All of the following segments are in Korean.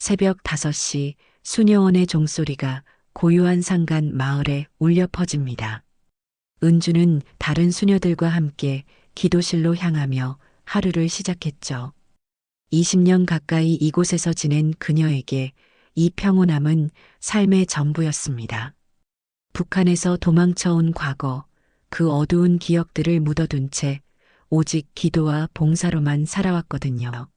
새벽 5시 수녀원의 종소리가 고요한 상간 마을에 울려 퍼집니다. 은주는 다른 수녀들과 함께 기도실로 향하며 하루를 시작했죠. 20년 가까이 이곳에서 지낸 그녀에게 이 평온함은 삶의 전부였습니다. 북한에서 도망쳐온 과거, 그 어두운 기억들을 묻어둔 채 오직 기도와 봉사로만 살아왔거든요.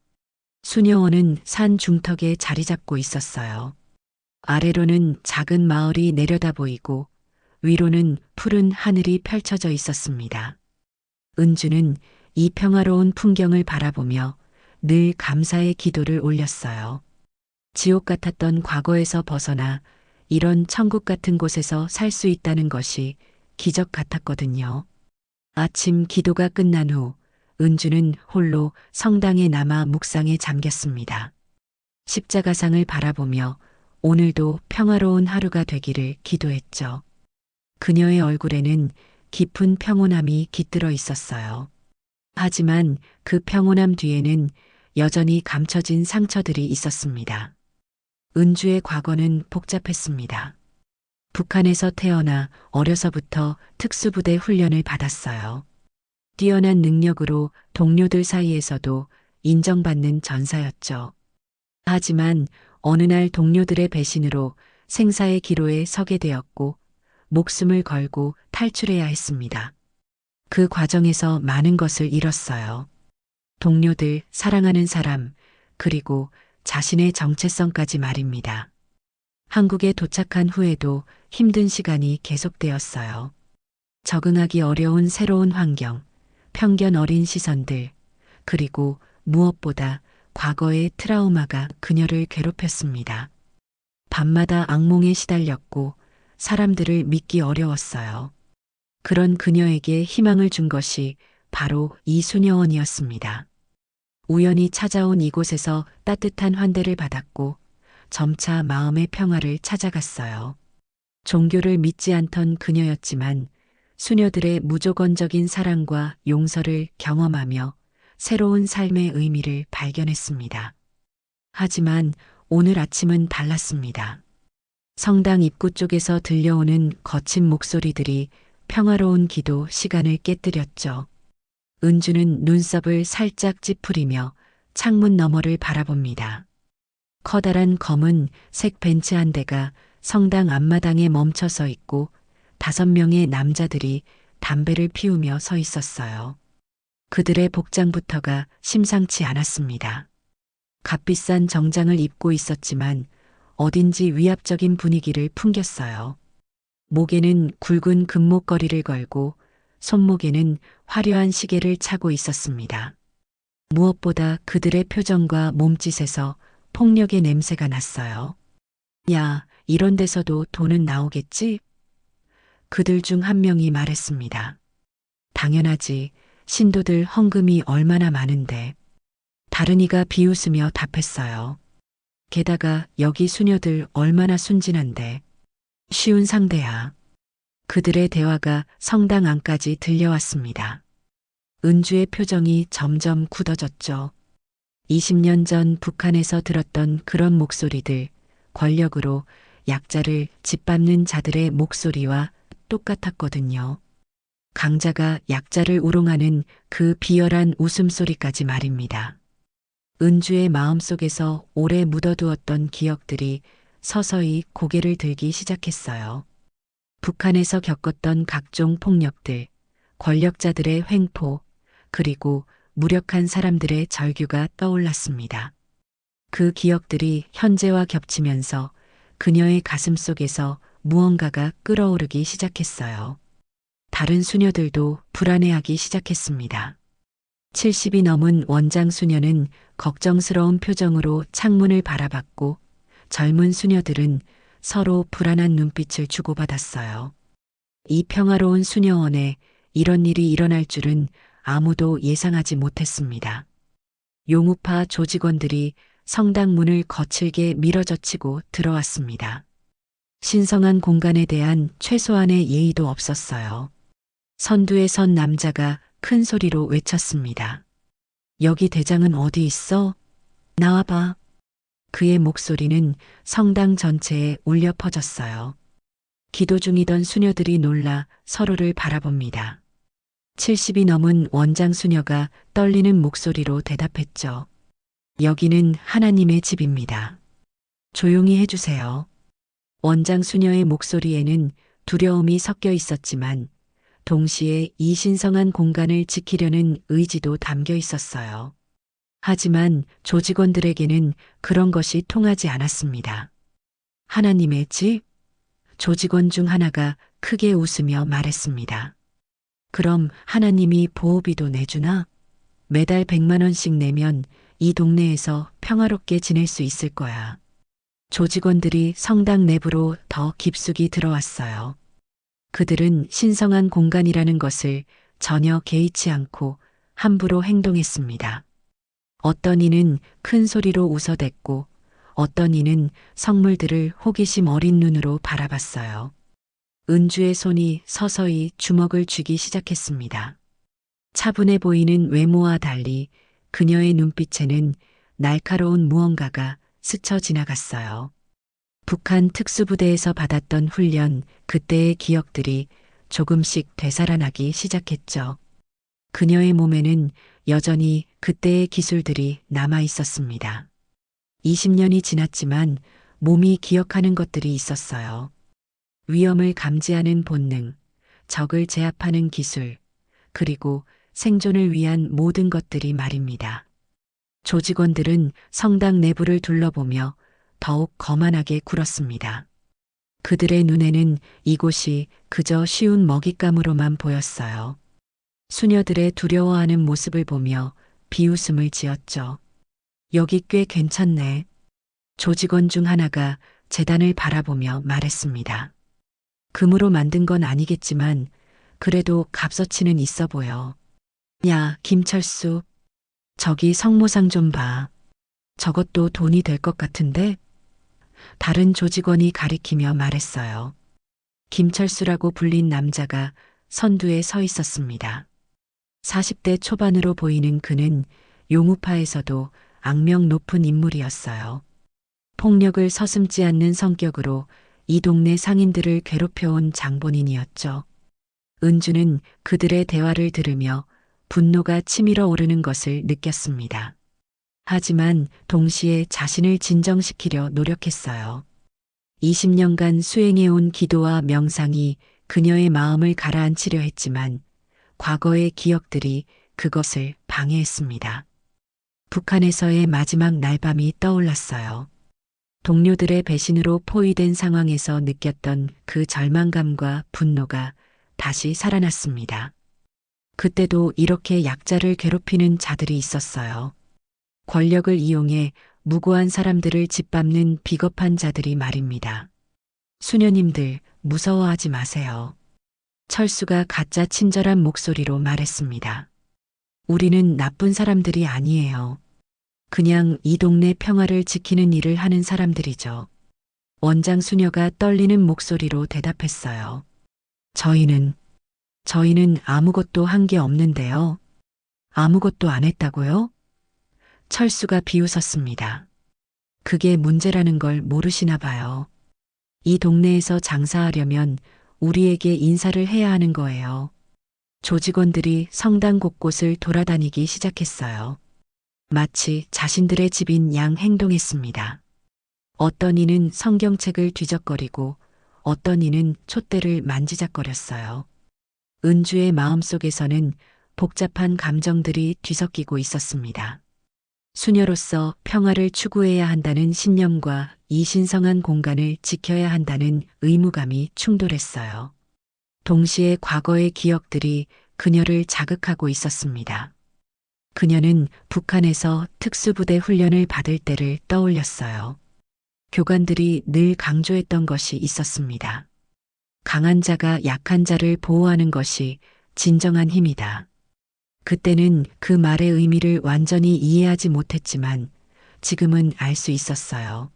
수녀원은 산 중턱에 자리 잡고 있었어요. 아래로는 작은 마을이 내려다 보이고 위로는 푸른 하늘이 펼쳐져 있었습니다. 은주는 이 평화로운 풍경을 바라보며 늘 감사의 기도를 올렸어요. 지옥 같았던 과거에서 벗어나 이런 천국 같은 곳에서 살 수 있다는 것이 기적 같았거든요. 아침 기도가 끝난 후 은주는 홀로 성당에 남아 묵상에 잠겼습니다. 십자가상을 바라보며 오늘도 평화로운 하루가 되기를 기도했죠. 그녀의 얼굴에는 깊은 평온함이 깃들어 있었어요. 하지만 그 평온함 뒤에는 여전히 감춰진 상처들이 있었습니다. 은주의 과거는 복잡했습니다. 북한에서 태어나 어려서부터 특수부대 훈련을 받았어요. 뛰어난 능력으로 동료들 사이에서도 인정받는 전사였죠. 하지만 어느 날 동료들의 배신으로 생사의 기로에 서게 되었고 목숨을 걸고 탈출해야 했습니다. 그 과정에서 많은 것을 잃었어요. 동료들, 사랑하는 사람, 그리고 자신의 정체성까지 말입니다. 한국에 도착한 후에도 힘든 시간이 계속되었어요. 적응하기 어려운 새로운 환경, 편견 어린 시선들, 그리고 무엇보다 과거의 트라우마가 그녀를 괴롭혔습니다. 밤마다 악몽에 시달렸고 사람들을 믿기 어려웠어요. 그런 그녀에게 희망을 준 것이 바로 이 수녀원이었습니다. 우연히 찾아온 이곳에서 따뜻한 환대를 받았고 점차 마음의 평화를 찾아갔어요. 종교를 믿지 않던 그녀였지만 수녀들의 무조건적인 사랑과 용서를 경험하며 새로운 삶의 의미를 발견했습니다. 하지만 오늘 아침은 달랐습니다. 성당 입구 쪽에서 들려오는 거친 목소리들이 평화로운 기도 시간을 깨뜨렸죠. 은주는 눈썹을 살짝 찌푸리며 창문 너머를 바라봅니다. 커다란 검은 색 벤츠 한 대가 성당 앞마당에 멈춰 서 있고 5명의 남자들이 담배를 피우며 서 있었어요. 그들의 복장부터가 심상치 않았습니다. 값비싼 정장을 입고 있었지만 어딘지 위압적인 분위기를 풍겼어요. 목에는 굵은 금목걸이를 걸고 손목에는 화려한 시계를 차고 있었습니다. 무엇보다 그들의 표정과 몸짓에서 폭력의 냄새가 났어요. 야, 이런 데서도 돈은 나오겠지? 그들 중 한 명이 말했습니다. 당연하지. 신도들 헌금이 얼마나 많은데. 다른 이가 비웃으며 답했어요. 게다가 여기 수녀들 얼마나 순진한데. 쉬운 상대야. 그들의 대화가 성당 안까지 들려왔습니다. 은주의 표정이 점점 굳어졌죠. 20년 전 북한에서 들었던 그런 목소리들, 권력으로 약자를 짓밟는 자들의 목소리와 똑같았거든요. 강자가 약자를 우롱하는 그 비열한 웃음소리까지 말입니다. 은주의 마음속에서 오래 묻어두었던 기억들이 서서히 고개를 들기 시작했어요. 북한에서 겪었던 각종 폭력들, 권력자들의 횡포, 그리고 무력한 사람들의 절규가 떠올랐습니다. 그 기억들이 현재와 겹치면서 그녀의 가슴 속에서 무언가가 끓어오르기 시작했어요. 다른 수녀들도 불안해하기 시작했습니다. 70이 넘은 원장 수녀는 걱정스러운 표정으로 창문을 바라봤고 젊은 수녀들은 서로 불안한 눈빛을 주고받았어요. 이 평화로운 수녀원에 이런 일이 일어날 줄은 아무도 예상하지 못했습니다. 용우파 조직원들이 성당 문을 거칠게 밀어젖히고 들어왔습니다. 신성한 공간에 대한 최소한의 예의도 없었어요. 선두에 선 남자가 큰 소리로 외쳤습니다. 여기 대장은 어디 있어? 나와봐. 그의 목소리는 성당 전체에 울려 퍼졌어요. 기도 중이던 수녀들이 놀라 서로를 바라봅니다. 70이 넘은 원장 수녀가 떨리는 목소리로 대답했죠. 여기는 하나님의 집입니다. 조용히 해주세요. 원장 수녀의 목소리에는 두려움이 섞여 있었지만 동시에 이 신성한 공간을 지키려는 의지도 담겨 있었어요. 하지만 조직원들에게는 그런 것이 통하지 않았습니다. 하나님의 집? 조직원 중 하나가 크게 웃으며 말했습니다. 그럼 하나님이 보호비도 내주나? 매달 100만 원씩 내면 이 동네에서 평화롭게 지낼 수 있을 거야. 조직원들이 성당 내부로 더 깊숙이 들어왔어요. 그들은 신성한 공간이라는 것을 전혀 개의치 않고 함부로 행동했습니다. 어떤 이는 큰 소리로 웃어댔고 어떤 이는 성물들을 호기심 어린 눈으로 바라봤어요. 은주의 손이 서서히 주먹을 쥐기 시작했습니다. 차분해 보이는 외모와 달리 그녀의 눈빛에는 날카로운 무언가가 스쳐 지나갔어요. 북한 특수부대에서 받았던 훈련, 그때의 기억들이 조금씩 되살아나기 시작했죠. 그녀의 몸에는 여전히 그때의 기술들이 남아 있었습니다. 20년이 지났지만 몸이 기억하는 것들이 있었어요. 위험을 감지하는 본능, 적을 제압하는 기술, 그리고 생존을 위한 모든 것들이 말입니다. 조직원들은 성당 내부를 둘러보며 더욱 거만하게 굴었습니다. 그들의 눈에는 이곳이 그저 쉬운 먹잇감으로만 보였어요. 수녀들의 두려워하는 모습을 보며 비웃음을 지었죠. 여기 꽤 괜찮네. 조직원 중 하나가 재단을 바라보며 말했습니다. 금으로 만든 건 아니겠지만 그래도 값어치는 있어 보여. 야, 김철수. 저기 성모상 좀 봐. 저것도 돈이 될 것 같은데? 다른 조직원이 가리키며 말했어요. 김철수라고 불린 남자가 선두에 서 있었습니다. 40대 초반으로 보이는 그는 용우파에서도 악명 높은 인물이었어요. 폭력을 서슴지 않는 성격으로 이 동네 상인들을 괴롭혀온 장본인이었죠. 은주는 그들의 대화를 들으며 분노가 치밀어 오르는 것을 느꼈습니다. 하지만 동시에 자신을 진정시키려 노력했어요. 20년간 수행해온 기도와 명상이 그녀의 마음을 가라앉히려 했지만 과거의 기억들이 그것을 방해했습니다. 북한에서의 마지막 날밤이 떠올랐어요. 동료들의 배신으로 포위된 상황에서 느꼈던 그 절망감과 분노가 다시 살아났습니다. 그때도 이렇게 약자를 괴롭히는 자들이 있었어요. 권력을 이용해 무고한 사람들을 짓밟는 비겁한 자들이 말입니다. 수녀님들, 무서워하지 마세요. 철수가 가짜 친절한 목소리로 말했습니다. 우리는 나쁜 사람들이 아니에요. 그냥 이 동네 평화를 지키는 일을 하는 사람들이죠. 원장 수녀가 떨리는 목소리로 대답했어요. 저희는 아무것도 한 게 없는데요. 아무것도 안 했다고요? 철수가 비웃었습니다. 그게 문제라는 걸 모르시나 봐요. 이 동네에서 장사하려면 우리에게 인사를 해야 하는 거예요. 조직원들이 성당 곳곳을 돌아다니기 시작했어요. 마치 자신들의 집인 양 행동했습니다. 어떤 이는 성경책을 뒤적거리고 어떤 이는 촛대를 만지작거렸어요. 은주의 마음속에서는 복잡한 감정들이 뒤섞이고 있었습니다. 수녀로서 평화를 추구해야 한다는 신념과 이 신성한 공간을 지켜야 한다는 의무감이 충돌했어요. 동시에 과거의 기억들이 그녀를 자극하고 있었습니다. 그녀는 북한에서 특수부대 훈련을 받을 때를 떠올렸어요. 교관들이 늘 강조했던 것이 있었습니다. 강한 자가 약한 자를 보호하는 것이 진정한 힘이다. 그때는 그 말의 의미를 완전히 이해하지 못했지만 지금은 알 수 있었어요.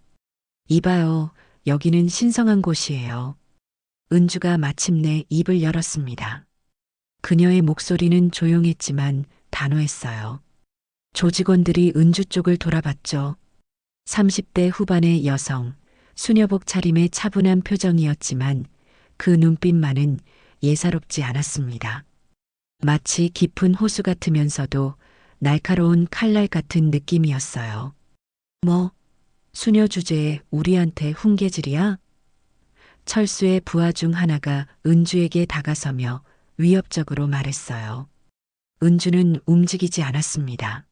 이봐요, 여기는 신성한 곳이에요. 은주가 마침내 입을 열었습니다. 그녀의 목소리는 조용했지만 단호했어요. 조직원들이 은주 쪽을 돌아봤죠. 30대 후반의 여성, 수녀복 차림의 차분한 표정이었지만 그 눈빛만은 예사롭지 않았습니다. 마치 깊은 호수 같으면서도 날카로운 칼날 같은 느낌이었어요. 뭐, 수녀 주제에 우리한테 훈계질이야? 철수의 부하 중 하나가 은주에게 다가서며 위협적으로 말했어요. 은주는 움직이지 않았습니다.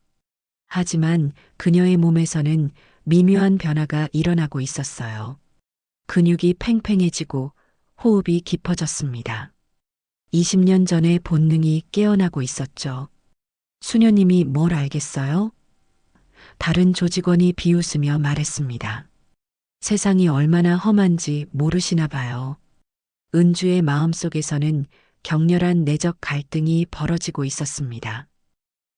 하지만 그녀의 몸에서는 미묘한 변화가 일어나고 있었어요. 근육이 팽팽해지고 호흡이 깊어졌습니다. 20년 전의 본능이 깨어나고 있었죠. 수녀님이 뭘 알겠어요? 다른 조직원이 비웃으며 말했습니다. 세상이 얼마나 험한지 모르시나 봐요. 은주의 마음속에서는 격렬한 내적 갈등이 벌어지고 있었습니다.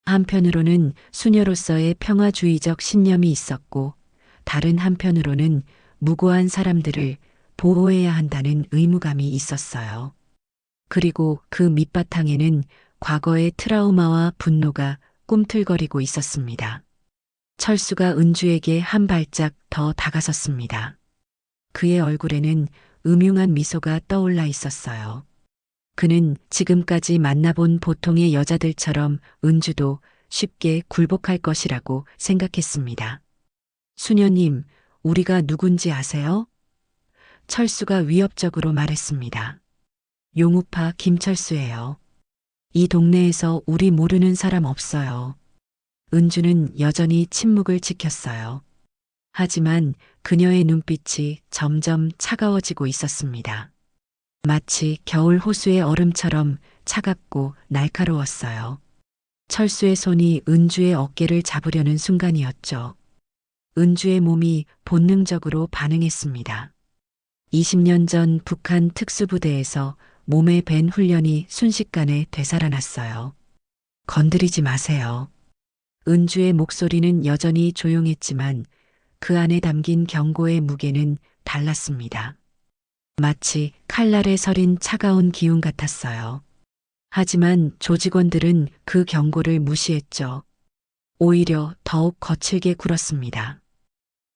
한편으로는 수녀로서의 평화주의적 신념이 있었고, 다른 한편으로는 무고한 사람들을 보호해야 한다는 의무감이 있었어요. 그리고 그 밑바탕에는 과거의 트라우마와 분노가 꿈틀거리고 있었습니다. 철수가 은주에게 한 발짝 더 다가섰습니다. 그의 얼굴에는 음흉한 미소가 떠올라 있었어요. 그는 지금까지 만나본 보통의 여자들처럼 은주도 쉽게 굴복할 것이라고 생각했습니다. 수녀님, 우리가 누군지 아세요? 철수가 위협적으로 말했습니다. 용우파 김철수예요. 이 동네에서 우리 모르는 사람 없어요. 은주는 여전히 침묵을 지켰어요. 하지만 그녀의 눈빛이 점점 차가워지고 있었습니다. 마치 겨울 호수의 얼음처럼 차갑고 날카로웠어요. 철수의 손이 은주의 어깨를 잡으려는 순간이었죠. 은주의 몸이 본능적으로 반응했습니다. 20년 전 북한 특수부대에서 몸에 밴 훈련이 순식간에 되살아났어요. 건드리지 마세요. 은주의 목소리는 여전히 조용했지만 그 안에 담긴 경고의 무게는 달랐습니다. 마치 칼날에 서린 차가운 기운 같았어요. 하지만 조직원들은 그 경고를 무시했죠. 오히려 더욱 거칠게 굴었습니다.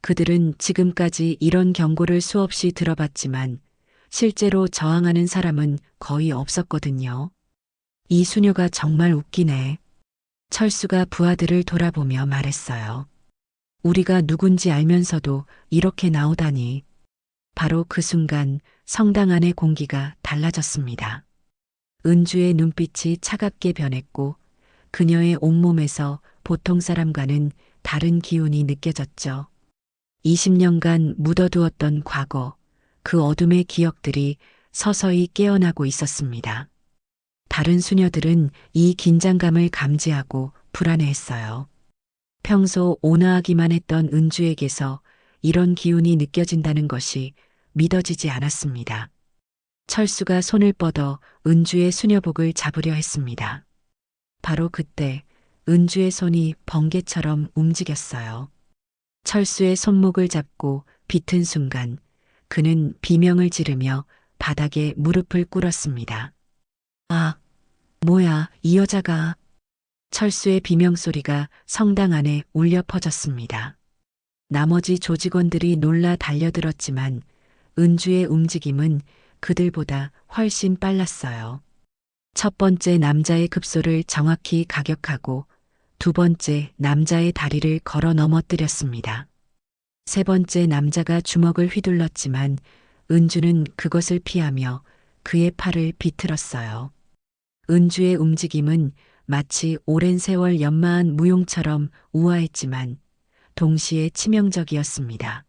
그들은 지금까지 이런 경고를 수없이 들어봤지만 실제로 저항하는 사람은 거의 없었거든요. 이 수녀가 정말 웃기네. 철수가 부하들을 돌아보며 말했어요. 우리가 누군지 알면서도 이렇게 나오다니. 바로 그 순간 성당 안의 공기가 달라졌습니다. 은주의 눈빛이 차갑게 변했고 그녀의 온몸에서 보통 사람과는 다른 기운이 느껴졌죠. 20년간 묻어두었던 과거, 그 어둠의 기억들이 서서히 깨어나고 있었습니다. 다른 수녀들은 이 긴장감을 감지하고 불안해했어요. 평소 온화하기만 했던 은주에게서 이런 기운이 느껴진다는 것이 믿어지지 않았습니다. 철수가 손을 뻗어 은주의 수녀복을 잡으려 했습니다. 바로 그때 은주의 손이 번개처럼 움직였어요. 철수의 손목을 잡고 비튼 순간 그는 비명을 지르며 바닥에 무릎을 꿇었습니다. 아, 뭐야, 이 여자가. 철수의 비명소리가 성당 안에 울려 퍼졌습니다. 나머지 조직원들이 놀라 달려들었지만 은주의 움직임은 그들보다 훨씬 빨랐어요. 첫 번째 남자의 급소를 정확히 가격하고 두 번째 남자의 다리를 걸어 넘어뜨렸습니다. 세 번째 남자가 주먹을 휘둘렀지만 은주는 그것을 피하며 그의 팔을 비틀었어요. 은주의 움직임은 마치 오랜 세월 연마한 무용처럼 우아했지만 동시에 치명적이었습니다.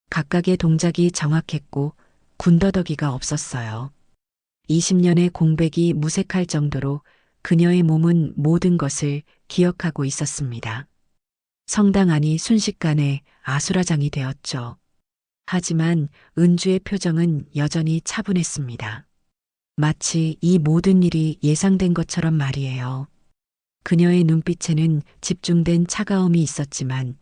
각각의 동작이 정확했고 군더더기가 없었어요. 20년의 공백이 무색할 정도로 그녀의 몸은 모든 것을 기억하고 있었습니다. 성당 안이 순식간에 아수라장이 되었죠. 하지만 은주의 표정은 여전히 차분했습니다. 마치 이 모든 일이 예상된 것처럼 말이에요. 그녀의 눈빛에는 집중된 차가움이 있었지만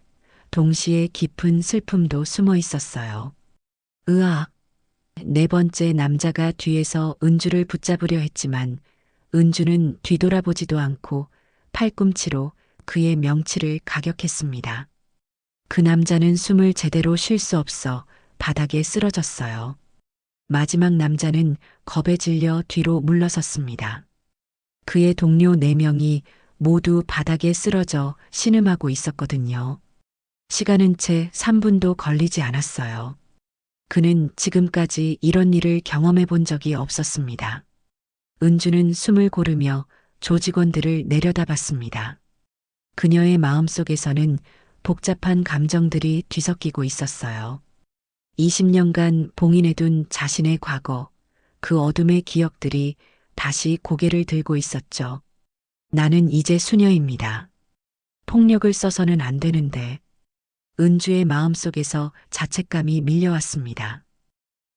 동시에 깊은 슬픔도 숨어 있었어요. 으악! 네 번째 남자가 뒤에서 은주를 붙잡으려 했지만 은주는 뒤돌아보지도 않고 팔꿈치로 그의 명치를 가격했습니다. 그 남자는 숨을 제대로 쉴 수 없어 바닥에 쓰러졌어요. 마지막 남자는 겁에 질려 뒤로 물러섰습니다. 그의 동료 4명이 모두 바닥에 쓰러져 신음하고 있었거든요. 시간은 채 3분도 걸리지 않았어요. 그는 지금까지 이런 일을 경험해 본 적이 없었습니다. 은주는 숨을 고르며 조직원들을 내려다봤습니다. 그녀의 마음속에서는 복잡한 감정들이 뒤섞이고 있었어요. 20년간 봉인해둔 자신의 과거, 그 어둠의 기억들이 다시 고개를 들고 있었죠. 나는 이제 수녀입니다. 폭력을 써서는 안 되는데. 은주의 마음속에서 자책감이 밀려왔습니다.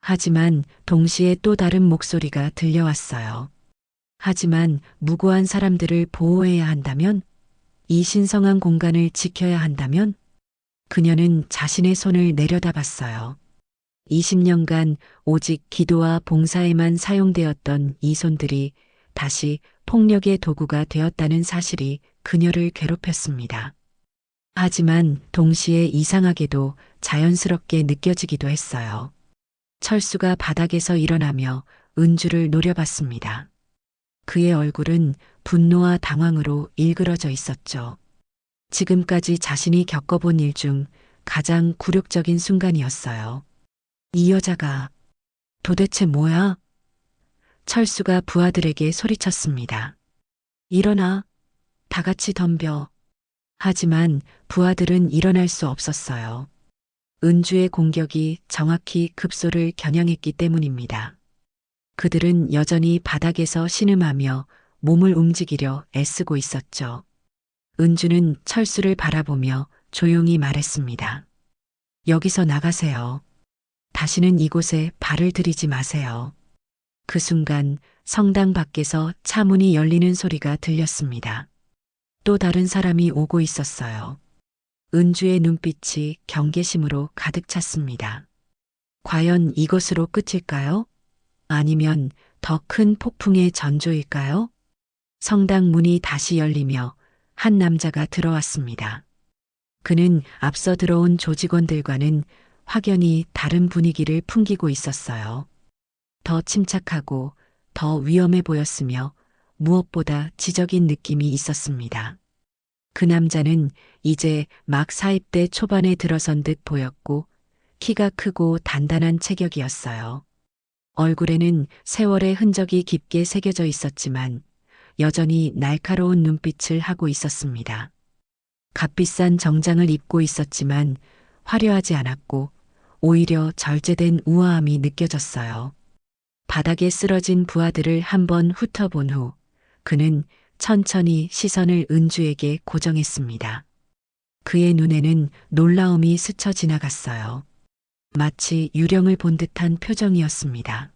하지만 동시에 또 다른 목소리가 들려왔어요. 하지만 무고한 사람들을 보호해야 한다면? 이 신성한 공간을 지켜야 한다면? 그녀는 자신의 손을 내려다봤어요. 20년간 오직 기도와 봉사에만 사용되었던 이 손들이 다시 폭력의 도구가 되었다는 사실이 그녀를 괴롭혔습니다. 하지만 동시에 이상하게도 자연스럽게 느껴지기도 했어요. 철수가 바닥에서 일어나며 은주를 노려봤습니다. 그의 얼굴은 분노와 당황으로 일그러져 있었죠. 지금까지 자신이 겪어본 일 중 가장 굴욕적인 순간이었어요. 이 여자가 도대체 뭐야? 철수가 부하들에게 소리쳤습니다. 일어나, 다 같이 덤벼. 하지만 부하들은 일어날 수 없었어요. 은주의 공격이 정확히 급소를 겨냥했기 때문입니다. 그들은 여전히 바닥에서 신음하며 몸을 움직이려 애쓰고 있었죠. 은주는 철수를 바라보며 조용히 말했습니다. 여기서 나가세요. 다시는 이곳에 발을 들이지 마세요. 그 순간 성당 밖에서 차문이 열리는 소리가 들렸습니다. 또 다른 사람이 오고 있었어요. 은주의 눈빛이 경계심으로 가득 찼습니다. 과연 이것으로 끝일까요? 아니면 더 큰 폭풍의 전조일까요? 성당 문이 다시 열리며 한 남자가 들어왔습니다. 그는 앞서 들어온 조직원들과는 확연히 다른 분위기를 풍기고 있었어요. 더 침착하고 더 위험해 보였으며 무엇보다 지적인 느낌이 있었습니다. 그 남자는 이제 막 40대 초반에 들어선 듯 보였고 키가 크고 단단한 체격이었어요. 얼굴에는 세월의 흔적이 깊게 새겨져 있었지만 여전히 날카로운 눈빛을 하고 있었습니다. 값비싼 정장을 입고 있었지만 화려하지 않았고 오히려 절제된 우아함이 느껴졌어요. 바닥에 쓰러진 부하들을 한번 훑어본 후 그는 천천히 시선을 은주에게 고정했습니다. 그의 눈에는 놀라움이 스쳐 지나갔어요. 마치 유령을 본 듯한 표정이었습니다.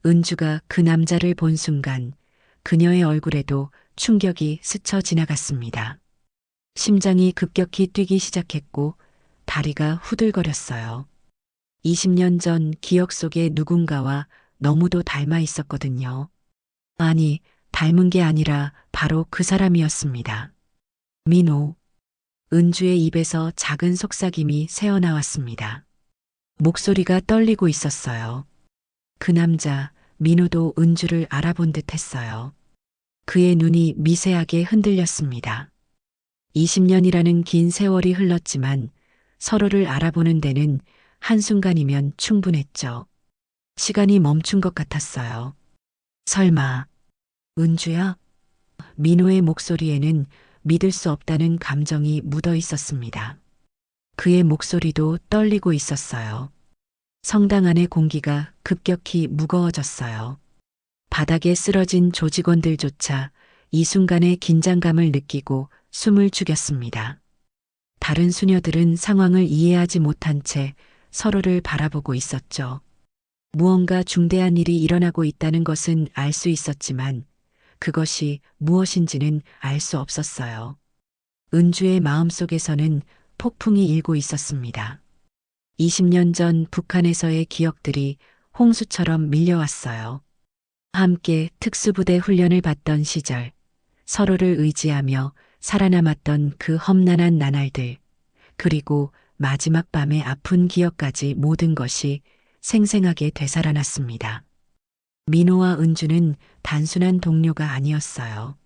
은주가 그 남자를 본 순간 그녀의 얼굴에도 충격이 스쳐 지나갔습니다. 심장이 급격히 뛰기 시작했고 다리가 후들거렸어요. 20년 전 기억 속의 누군가와 너무도 닮아 있었거든요. 아니, 닮은 게 아니라 바로 그 사람이었습니다. 민호. 은주의 입에서 작은 속삭임이 새어나왔습니다. 목소리가 떨리고 있었어요. 그 남자, 민호도 은주를 알아본 듯 했어요. 그의 눈이 미세하게 흔들렸습니다. 20년이라는 긴 세월이 흘렀지만 서로를 알아보는 데는 한순간이면 충분했죠. 시간이 멈춘 것 같았어요. 설마, 은주야? 민호의 목소리에는 믿을 수 없다는 감정이 묻어 있었습니다. 그의 목소리도 떨리고 있었어요. 성당 안의 공기가 급격히 무거워졌어요. 바닥에 쓰러진 조직원들조차 이 순간의 긴장감을 느끼고 숨을 죽였습니다. 다른 수녀들은 상황을 이해하지 못한 채 서로를 바라보고 있었죠. 무언가 중대한 일이 일어나고 있다는 것은 알 수 있었지만 그것이 무엇인지는 알 수 없었어요. 은주의 마음속에서는 폭풍이 일고 있었습니다. 20년 전 북한에서의 기억들이 홍수처럼 밀려왔어요. 함께 특수부대 훈련을 받던 시절, 서로를 의지하며 살아남았던 그 험난한 나날들, 그리고 마지막 밤의 아픈 기억까지 모든 것이 생생하게 되살아났습니다. 민호와 은주는 단순한 동료가 아니었어요.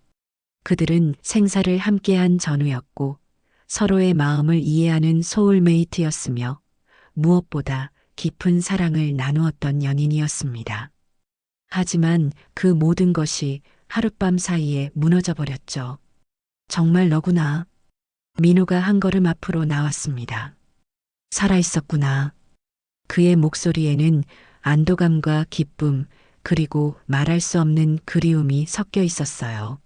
그들은 생사를 함께한 전우였고 서로의 마음을 이해하는 소울메이트였으며 무엇보다 깊은 사랑을 나누었던 연인이었습니다. 하지만 그 모든 것이 하룻밤 사이에 무너져 버렸죠. 정말 너구나. 민호가 한 걸음 앞으로 나왔습니다. 살아있었구나. 그의 목소리에는 안도감과 기쁨, 그리고 말할 수 없는 그리움이 섞여 있었어요.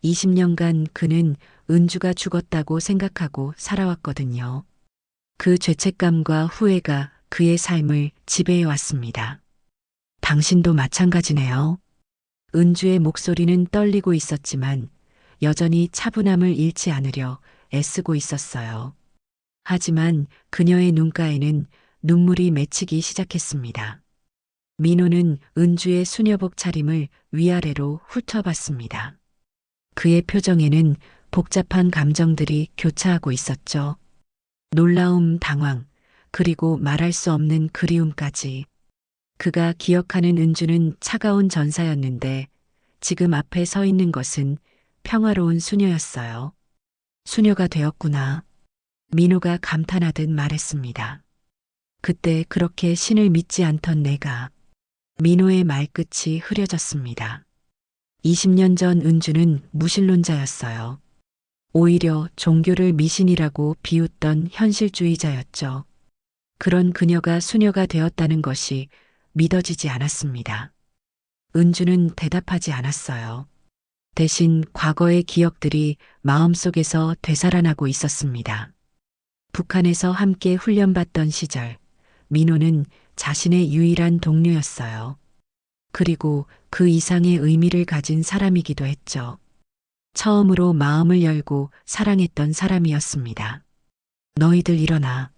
20년간 그는 은주가 죽었다고 생각하고 살아왔거든요. 그 죄책감과 후회가 그의 삶을 지배해 왔습니다. 당신도 마찬가지네요. 은주의 목소리는 떨리고 있었지만 여전히 차분함을 잃지 않으려 애쓰고 있었어요. 하지만 그녀의 눈가에는 눈물이 맺히기 시작했습니다. 민호는 은주의 수녀복 차림을 위아래로 훑어봤습니다. 그의 표정에는 복잡한 감정들이 교차하고 있었죠. 놀라움, 당황, 그리고 말할 수 없는 그리움까지. 그가 기억하는 은주는 차가운 전사였는데 지금 앞에 서 있는 것은 평화로운 수녀였어요. 수녀가 되었구나. 민호가 감탄하듯 말했습니다. 그때 그렇게 신을 믿지 않던 내가. 민호의 말끝이 흐려졌습니다. 20년 전 은주는 무신론자였어요. 오히려 종교를 미신이라고 비웃던 현실주의자였죠. 그런 그녀가 수녀가 되었다는 것이 믿어지지 않았습니다. 은주는 대답하지 않았어요. 대신 과거의 기억들이 마음속에서 되살아나고 있었습니다. 북한에서 함께 훈련받던 시절, 민호는 자신의 유일한 동료였어요. 그리고 그 이상의 의미를 가진 사람이기도 했죠. 처음으로 마음을 열고 사랑했던 사람이었습니다. 너희들 일어나.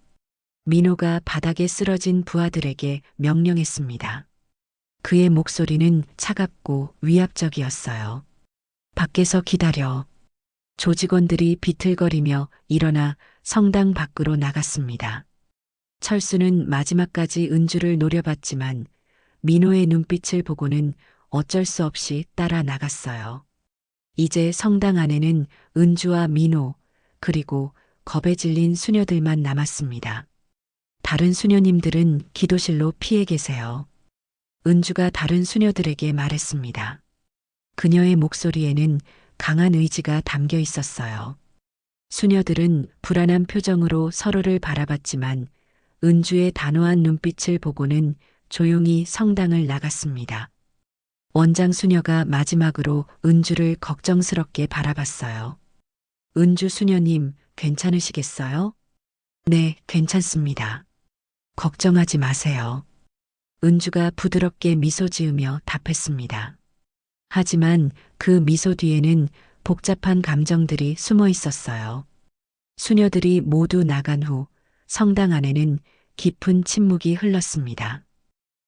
민호가 바닥에 쓰러진 부하들에게 명령했습니다. 그의 목소리는 차갑고 위압적이었어요. 밖에서 기다려. 조직원들이 비틀거리며 일어나 성당 밖으로 나갔습니다. 철수는 마지막까지 은주를 노려봤지만 민호의 눈빛을 보고는 어쩔 수 없이 따라 나갔어요. 이제 성당 안에는 은주와 민호, 그리고 겁에 질린 수녀들만 남았습니다. 다른 수녀님들은 기도실로 피해 계세요. 은주가 다른 수녀들에게 말했습니다. 그녀의 목소리에는 강한 의지가 담겨 있었어요. 수녀들은 불안한 표정으로 서로를 바라봤지만 은주의 단호한 눈빛을 보고는 조용히 성당을 나갔습니다. 원장 수녀가 마지막으로 은주를 걱정스럽게 바라봤어요. 은주 수녀님, 괜찮으시겠어요? 네, 괜찮습니다. 걱정하지 마세요. 은주가 부드럽게 미소 지으며 답했습니다. 하지만 그 미소 뒤에는 복잡한 감정들이 숨어 있었어요. 수녀들이 모두 나간 후 성당 안에는 깊은 침묵이 흘렀습니다.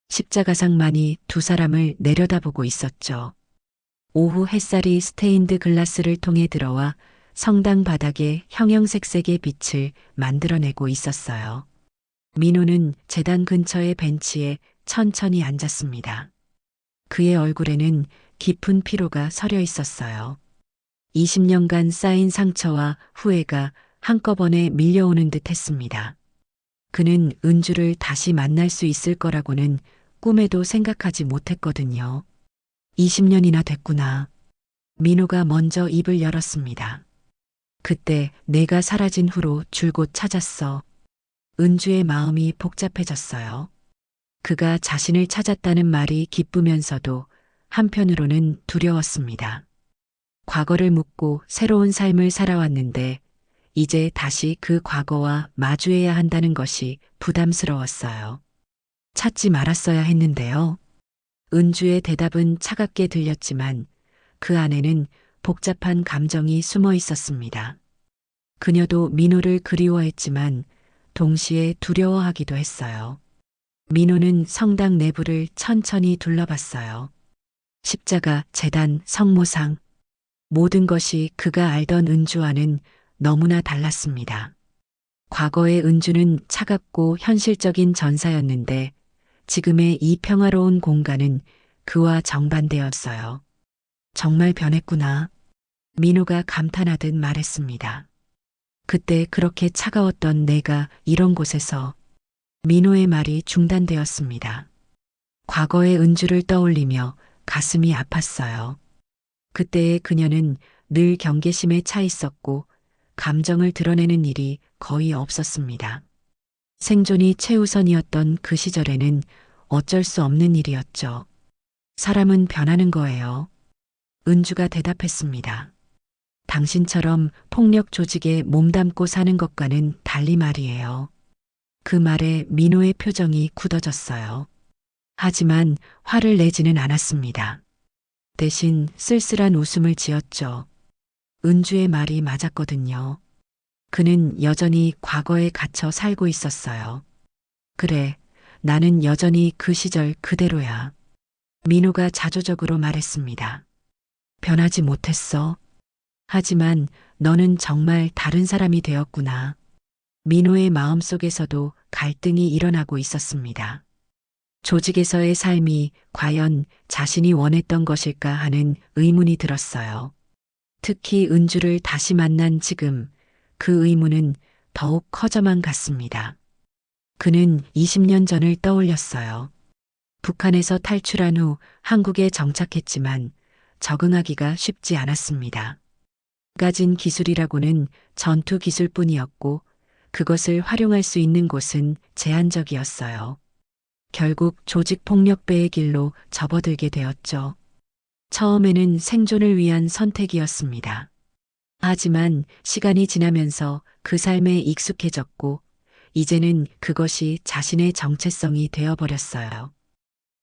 십자가상만이 두 사람을 내려다보고 있었죠. 오후 햇살이 스테인드 글라스를 통해 들어와 성당 바닥에 형형색색의 빛을 만들어내고 있었어요. 민호는 제단 근처의 벤치에 천천히 앉았습니다. 그의 얼굴에는 깊은 피로가 서려 있었어요. 20년간 쌓인 상처와 후회가 한꺼번에 밀려오는 듯 했습니다. 그는 은주를 다시 만날 수 있을 거라고는 꿈에도 생각하지 못했거든요. 20년이나 됐구나. 민호가 먼저 입을 열었습니다. 그때 내가 사라진 후로 줄곧 찾았어. 은주의 마음이 복잡해졌어요. 그가 자신을 찾았다는 말이 기쁘면서도 한편으로는 두려웠습니다. 과거를 묻고 새로운 삶을 살아왔는데 이제 다시 그 과거와 마주해야 한다는 것이 부담스러웠어요. 찾지 말았어야 했는데요. 은주의 대답은 차갑게 들렸지만 그 안에는 복잡한 감정이 숨어 있었습니다. 그녀도 민호를 그리워했지만 동시에 두려워하기도 했어요. 민호는 성당 내부를 천천히 둘러봤어요. 십자가, 제단, 성모상. 모든 것이 그가 알던 은주와는 너무나 달랐습니다. 과거의 은주는 차갑고 현실적인 전사였는데 지금의 이 평화로운 공간은 그와 정반대였어요. 정말 변했구나. 민호가 감탄하듯 말했습니다. 그때 그렇게 차가웠던 내가 이런 곳에서. 민호의 말이 중단되었습니다. 과거의 은주를 떠올리며 가슴이 아팠어요. 그때의 그녀는 늘 경계심에 차 있었고 감정을 드러내는 일이 거의 없었습니다. 생존이 최우선이었던 그 시절에는 어쩔 수 없는 일이었죠. 사람은 변하는 거예요. 은주가 대답했습니다. 당신처럼 폭력 조직에 몸담고 사는 것과는 달리 말이에요. 그 말에 민호의 표정이 굳어졌어요. 하지만 화를 내지는 않았습니다. 대신 쓸쓸한 웃음을 지었죠. 은주의 말이 맞았거든요. 그는 여전히 과거에 갇혀 살고 있었어요. 그래, 나는 여전히 그 시절 그대로야. 민호가 자조적으로 말했습니다. 변하지 못했어. 하지만 너는 정말 다른 사람이 되었구나. 민호의 마음속에서도 갈등이 일어나고 있었습니다. 조직에서의 삶이 과연 자신이 원했던 것일까 하는 의문이 들었어요. 특히 은주를 다시 만난 지금 그 의문은 더욱 커져만 갔습니다. 그는 20년 전을 떠올렸어요. 북한에서 탈출한 후 한국에 정착했지만 적응하기가 쉽지 않았습니다. 가진 기술이라고는 전투 기술뿐이었고 그것을 활용할 수 있는 곳은 제한적이었어요. 결국 조직 폭력배의 길로 접어들게 되었죠. 처음에는 생존을 위한 선택이었습니다. 하지만 시간이 지나면서 그 삶에 익숙해졌고 이제는 그것이 자신의 정체성이 되어버렸어요.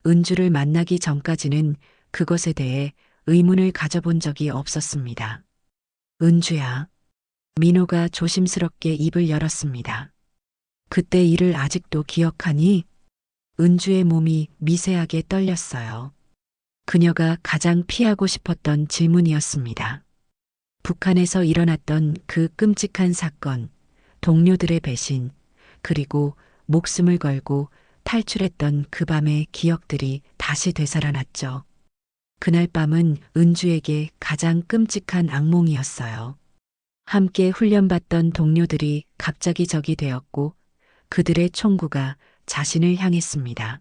은주를 만나기 전까지는 그것에 대해 의문을 가져본 적이 없었습니다. 은주야. 민호가 조심스럽게 입을 열었습니다. 그때 일을 아직도 기억하니? 은주의 몸이 미세하게 떨렸어요. 그녀가 가장 피하고 싶었던 질문이었습니다. 북한에서 일어났던 그 끔찍한 사건, 동료들의 배신, 그리고 목숨을 걸고 탈출했던 그 밤의 기억들이 다시 되살아났죠. 그날 밤은 은주에게 가장 끔찍한 악몽이었어요. 함께 훈련받던 동료들이 갑자기 적이 되었고 그들의 총구가 자신을 향했습니다.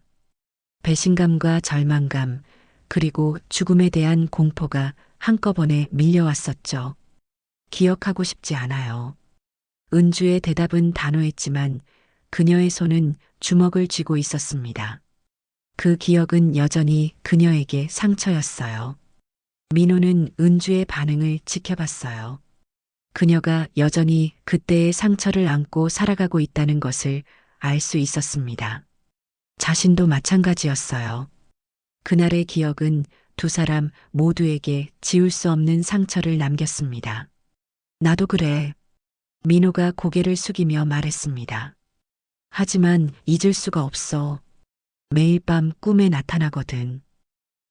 배신감과 절망감, 그리고 죽음에 대한 공포가 한꺼번에 밀려왔었죠. 기억하고 싶지 않아요. 은주의 대답은 단호했지만 그녀의 손은 주먹을 쥐고 있었습니다. 그 기억은 여전히 그녀에게 상처였어요. 민호는 은주의 반응을 지켜봤어요. 그녀가 여전히 그때의 상처를 안고 살아가고 있다는 것을 알 수 있었습니다. 자신도 마찬가지였어요. 그날의 기억은 두 사람 모두에게 지울 수 없는 상처를 남겼습니다. 나도 그래. 민호가 고개를 숙이며 말했습니다. 하지만 잊을 수가 없어. 매일 밤 꿈에 나타나거든.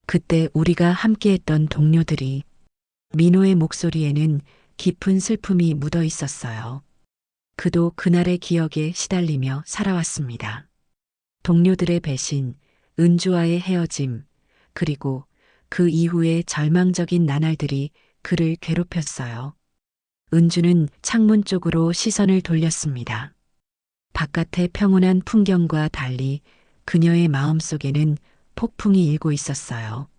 그때 우리가 함께했던 동료들이. 민호의 목소리에는 깊은 슬픔이 묻어 있었어요. 그도 그날의 기억에 시달리며 살아왔습니다. 동료들의 배신, 은주와의 헤어짐, 그리고 그 이후의 절망적인 나날들이 그를 괴롭혔어요. 은주는 창문 쪽으로 시선을 돌렸습니다. 바깥의 평온한 풍경과 달리 그녀의 마음속에는 폭풍이 일고 있었어요.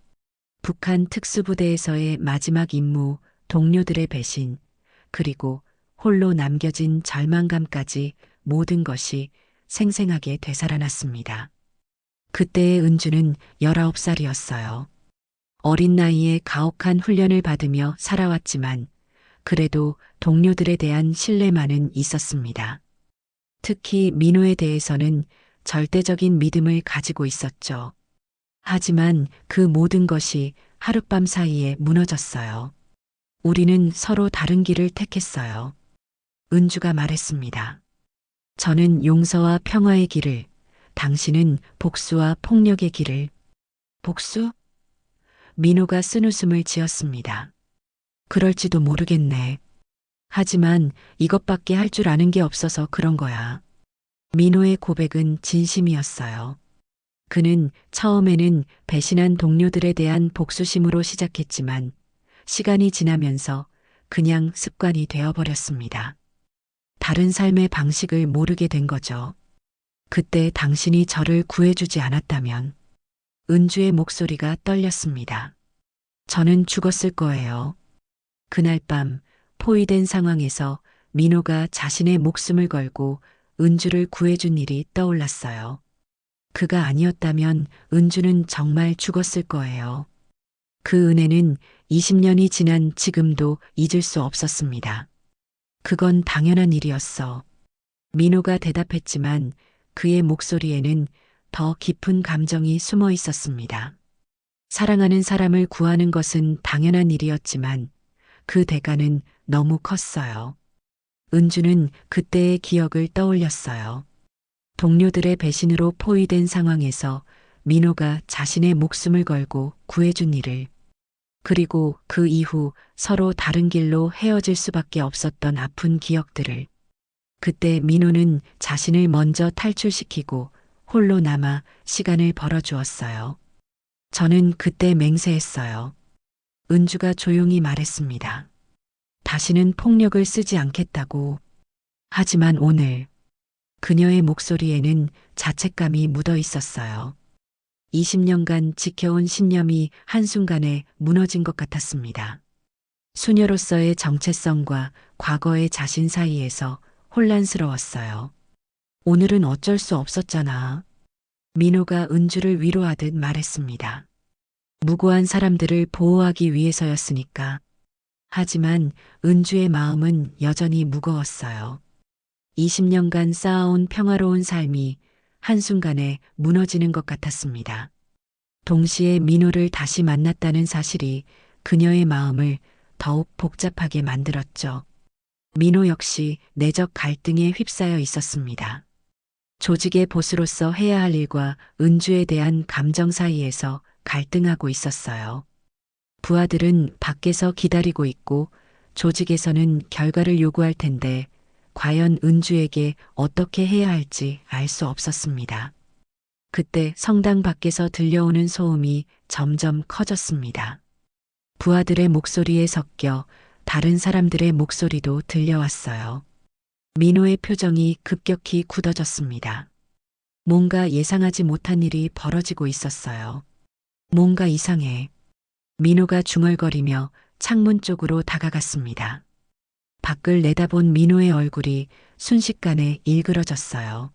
북한 특수부대에서의 마지막 임무, 동료들의 배신, 그리고 홀로 남겨진 절망감까지 모든 것이 생생하게 되살아났습니다. 그때의 은주는 19살이었어요. 어린 나이에 가혹한 훈련을 받으며 살아왔지만 그래도 동료들에 대한 신뢰만은 있었습니다. 특히 민호에 대해서는 절대적인 믿음을 가지고 있었죠. 하지만 그 모든 것이 하룻밤 사이에 무너졌어요. 우리는 서로 다른 길을 택했어요. 은주가 말했습니다. 저는 용서와 평화의 길을, 당신은 복수와 폭력의 길을. 복수? 민호가 쓴웃음을 지었습니다. 그럴지도 모르겠네. 하지만 이것밖에 할 줄 아는 게 없어서 그런 거야. 민호의 고백은 진심이었어요. 그는 처음에는 배신한 동료들에 대한 복수심으로 시작했지만 시간이 지나면서 그냥 습관이 되어버렸습니다. 다른 삶의 방식을 모르게 된 거죠. 그때 당신이 저를 구해주지 않았다면 은주의 목소리가 떨렸습니다. 저는 죽었을 거예요. 그날 밤 포위된 상황에서 민호가 자신의 목숨을 걸고 은주를 구해준 일이 떠올랐어요. 그가 아니었다면 은주는 정말 죽었을 거예요. 그 은혜는 20년이 지난 지금도 잊을 수 없었습니다. 그건 당연한 일이었어. 민호가 대답했지만 그의 목소리에는 더 깊은 감정이 숨어 있었습니다. 사랑하는 사람을 구하는 것은 당연한 일이었지만 그 대가는 너무 컸어요. 은주는 그때의 기억을 떠올렸어요. 동료들의 배신으로 포위된 상황에서 민호가 자신의 목숨을 걸고 구해준 일을, 그리고 그 이후 서로 다른 길로 헤어질 수밖에 없었던 아픈 기억들을. 그때 민호는 자신을 먼저 탈출시키고 홀로 남아 시간을 벌어주었어요. 저는 그때 맹세했어요. 은주가 조용히 말했습니다. 다시는 폭력을 쓰지 않겠다고. 하지만 오늘 그녀의 목소리에는 자책감이 묻어 있었어요. 20년간 지켜온 신념이 한순간에 무너진 것 같았습니다. 수녀로서의 정체성과 과거의 자신 사이에서 혼란스러웠어요. 오늘은 어쩔 수 없었잖아. 민호가 은주를 위로하듯 말했습니다. 무고한 사람들을 보호하기 위해서였으니까. 하지만 은주의 마음은 여전히 무거웠어요. 20년간 쌓아온 평화로운 삶이 한순간에 무너지는 것 같았습니다. 동시에 민호를 다시 만났다는 사실이 그녀의 마음을 더욱 복잡하게 만들었죠. 민호 역시 내적 갈등에 휩싸여 있었습니다. 조직의 보스로서 해야 할 일과 은주에 대한 감정 사이에서 갈등하고 있었어요. 부하들은 밖에서 기다리고 있고 조직에서는 결과를 요구할 텐데 과연 은주에게 어떻게 해야 할지 알 수 없었습니다. 그때 성당 밖에서 들려오는 소음이 점점 커졌습니다. 부하들의 목소리에 섞여 다른 사람들의 목소리도 들려왔어요. 민호의 표정이 급격히 굳어졌습니다. 뭔가 예상하지 못한 일이 벌어지고 있었어요. 뭔가 이상해. 민호가 중얼거리며 창문 쪽으로 다가갔습니다. 밖을 내다본 민호의 얼굴이 순식간에 일그러졌어요.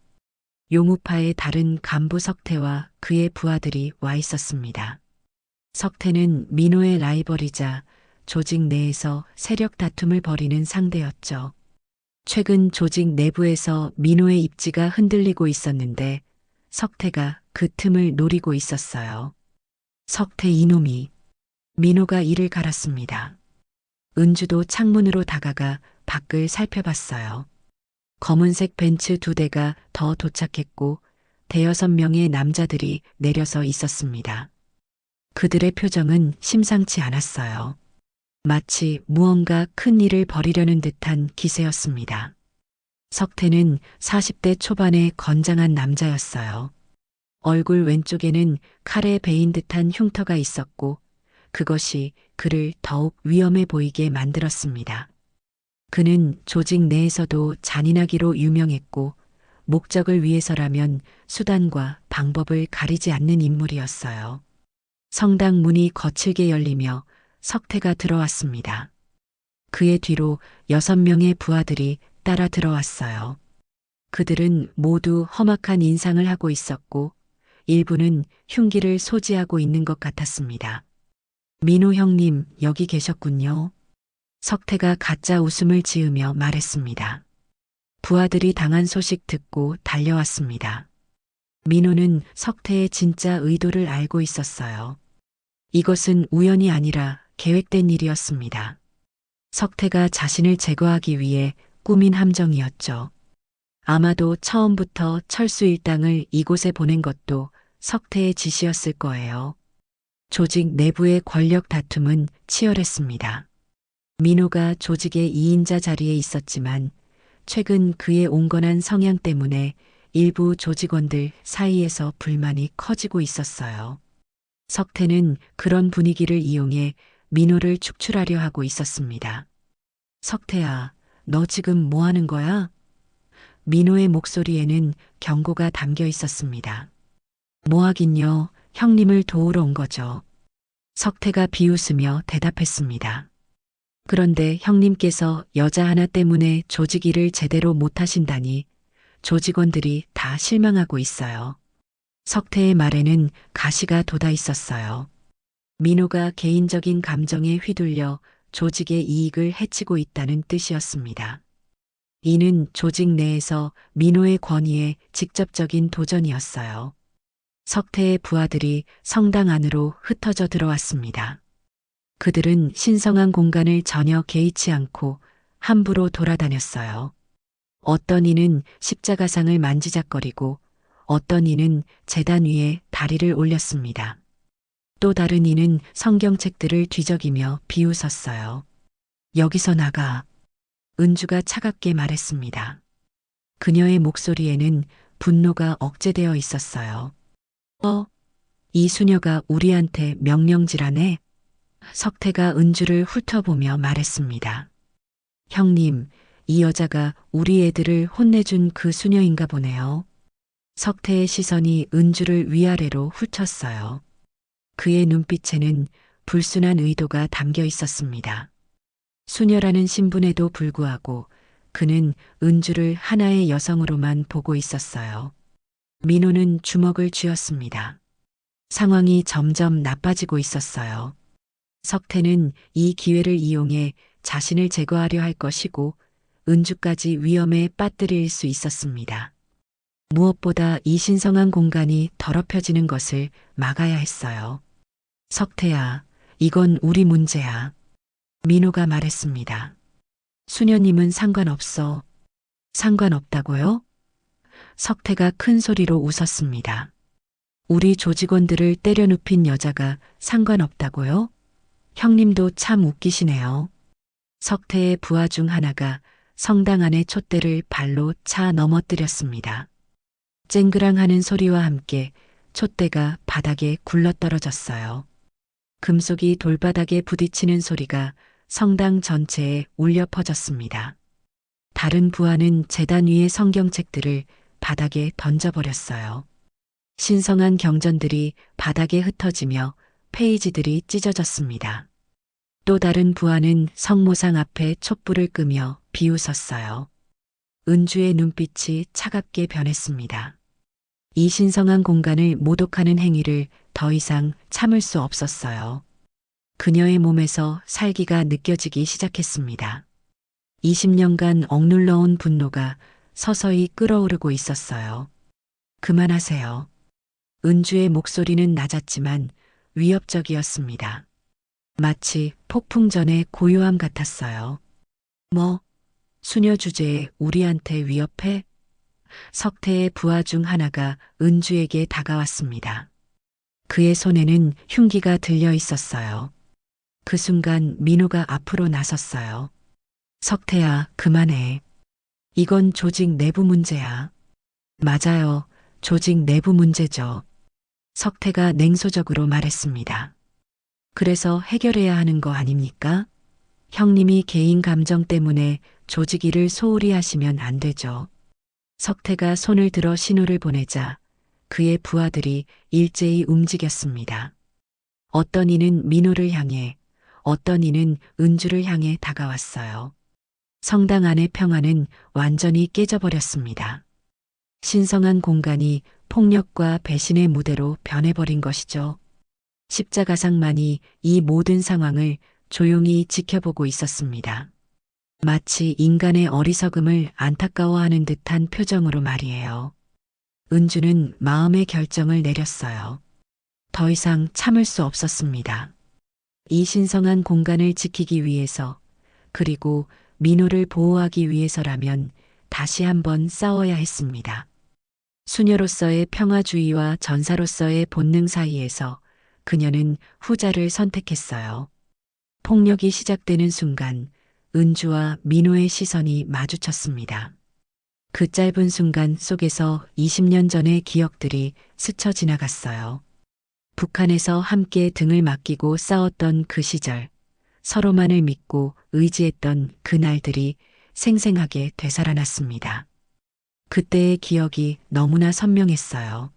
용우파의 다른 간부 석태와 그의 부하들이 와 있었습니다. 석태는 민호의 라이벌이자 조직 내에서 세력 다툼을 벌이는 상대였죠. 최근 조직 내부에서 민호의 입지가 흔들리고 있었는데 석태가 그 틈을 노리고 있었어요. 석태 이놈이. 민호가 이를 갈았습니다. 은주도 창문으로 다가가 밖을 살펴봤어요. 검은색 벤츠 2대가 더 도착했고 5~6명의 남자들이 내려서 있었습니다. 그들의 표정은 심상치 않았어요. 마치 무언가 큰 일을 벌이려는 듯한 기세였습니다. 석태는 40대 초반의 건장한 남자였어요. 얼굴 왼쪽에는 칼에 베인 듯한 흉터가 있었고 그것이 그를 더욱 위험해 보이게 만들었습니다. 그는 조직 내에서도 잔인하기로 유명했고 목적을 위해서라면 수단과 방법을 가리지 않는 인물이었어요. 성당 문이 거칠게 열리며 석태가 들어왔습니다. 그의 뒤로 6명의 부하들이 따라 들어왔어요. 그들은 모두 험악한 인상을 하고 있었고 일부는 흉기를 소지하고 있는 것 같았습니다. 민호 형님, 여기 계셨군요. 석태가 가짜 웃음을 지으며 말했습니다. 부하들이 당한 소식 듣고 달려왔습니다. 민호는 석태의 진짜 의도를 알고 있었어요. 이것은 우연이 아니라 계획된 일이었습니다. 석태가 자신을 제거하기 위해 꾸민 함정이었죠. 아마도 처음부터 철수 일당을 이곳에 보낸 것도 석태의 지시였을 거예요. 조직 내부의 권력 다툼은 치열했습니다. 민호가 조직의 2인자 자리에 있었지만 최근 그의 온건한 성향 때문에 일부 조직원들 사이에서 불만이 커지고 있었어요. 석태는 그런 분위기를 이용해 민호를 축출하려 하고 있었습니다. 석태야, 너 지금 뭐 하는 거야? 민호의 목소리에는 경고가 담겨 있었습니다. 뭐 하긴요, 형님을 도우러 온 거죠. 석태가 비웃으며 대답했습니다. 그런데 형님께서 여자 하나 때문에 조직 일을 제대로 못하신다니 조직원들이 다 실망하고 있어요. 석태의 말에는 가시가 돋아 있었어요. 민호가 개인적인 감정에 휘둘려 조직의 이익을 해치고 있다는 뜻이었습니다. 이는 조직 내에서 민호의 권위에 직접적인 도전이었어요. 석태의 부하들이 성당 안으로 흩어져 들어왔습니다. 그들은 신성한 공간을 전혀 개의치 않고 함부로 돌아다녔어요. 어떤 이는 십자가상을 만지작거리고 어떤 이는 제단 위에 다리를 올렸습니다. 또 다른 이는 성경책들을 뒤적이며 비웃었어요. 여기서 나가. 은주가 차갑게 말했습니다. 그녀의 목소리에는 분노가 억제되어 있었어요. 이 수녀가 우리한테 명령질하네? 석태가 은주를 훑어보며 말했습니다. 형님, 이 여자가 우리 애들을 혼내준 그 수녀인가 보네요. 석태의 시선이 은주를 위아래로 훑었어요. 그의 눈빛에는 불순한 의도가 담겨 있었습니다. 수녀라는 신분에도 불구하고 그는 은주를 하나의 여성으로만 보고 있었어요. 민호는 주먹을 쥐었습니다. 상황이 점점 나빠지고 있었어요. 석태는 이 기회를 이용해 자신을 제거하려 할 것이고 은주까지 위험에 빠뜨릴 수 있었습니다. 무엇보다 이 신성한 공간이 더럽혀지는 것을 막아야 했어요. 석태야, 이건 우리 문제야. 민호가 말했습니다. 수녀님은 상관없어. 상관없다고요? 석태가 큰 소리로 웃었습니다. 우리 조직원들을 때려 눕힌 여자가 상관없다고요? 형님도 참 웃기시네요. 석태의 부하 중 하나가 성당 안의 촛대를 발로 차 넘어뜨렸습니다. 쨍그랑하는 소리와 함께 촛대가 바닥에 굴러떨어졌어요. 금속이 돌바닥에 부딪히는 소리가 성당 전체에 울려 퍼졌습니다. 다른 부하는 제단 위의 성경책들을 바닥에 던져버렸어요. 신성한 경전들이 바닥에 흩어지며 페이지들이 찢어졌습니다. 또 다른 부하는 성모상 앞에 촛불을 끄며 비웃었어요. 은주의 눈빛이 차갑게 변했습니다. 이 신성한 공간을 모독하는 행위를 더 이상 참을 수 없었어요. 그녀의 몸에서 살기가 느껴지기 시작했습니다. 20년간 억눌러온 분노가 서서히 끓어오르고 있었어요. 그만하세요. 은주의 목소리는 낮았지만 위협적이었습니다. 마치 폭풍 전의 고요함 같았어요. 뭐, 수녀 주제에 우리한테 위협해? 석태의 부하 중 하나가 은주에게 다가왔습니다. 그의 손에는 흉기가 들려 있었어요. 그 순간 민호가 앞으로 나섰어요. 석태야, 그만해. 이건 조직 내부 문제야. 맞아요. 조직 내부 문제죠. 석태가 냉소적으로 말했습니다. 그래서 해결해야 하는 거 아닙니까? 형님이 개인 감정 때문에 조직 일을 소홀히 하시면 안 되죠. 석태가 손을 들어 신호를 보내자 그의 부하들이 일제히 움직였습니다. 어떤 이는 민호를 향해, 어떤 이는 은주를 향해 다가왔어요. 성당 안의 평화는 완전히 깨져버렸습니다. 신성한 공간이 폭력과 배신의 무대로 변해버린 것이죠. 십자가상만이 이 모든 상황을 조용히 지켜보고 있었습니다. 마치 인간의 어리석음을 안타까워하는 듯한 표정으로 말이에요. 은주는 마음의 결정을 내렸어요. 더 이상 참을 수 없었습니다. 이 신성한 공간을 지키기 위해서, 그리고 민호를 보호하기 위해서라면 다시 한번 싸워야 했습니다. 수녀로서의 평화주의와 전사로서의 본능 사이에서 그녀는 후자를 선택했어요. 폭력이 시작되는 순간 은주와 민호의 시선이 마주쳤습니다. 그 짧은 순간 속에서 20년 전의 기억들이 스쳐 지나갔어요. 북한에서 함께 등을 맡기고 싸웠던 그 시절, 서로만을 믿고 의지했던 그날들이 생생하게 되살아났습니다. 그때의 기억이 너무나 선명했어요.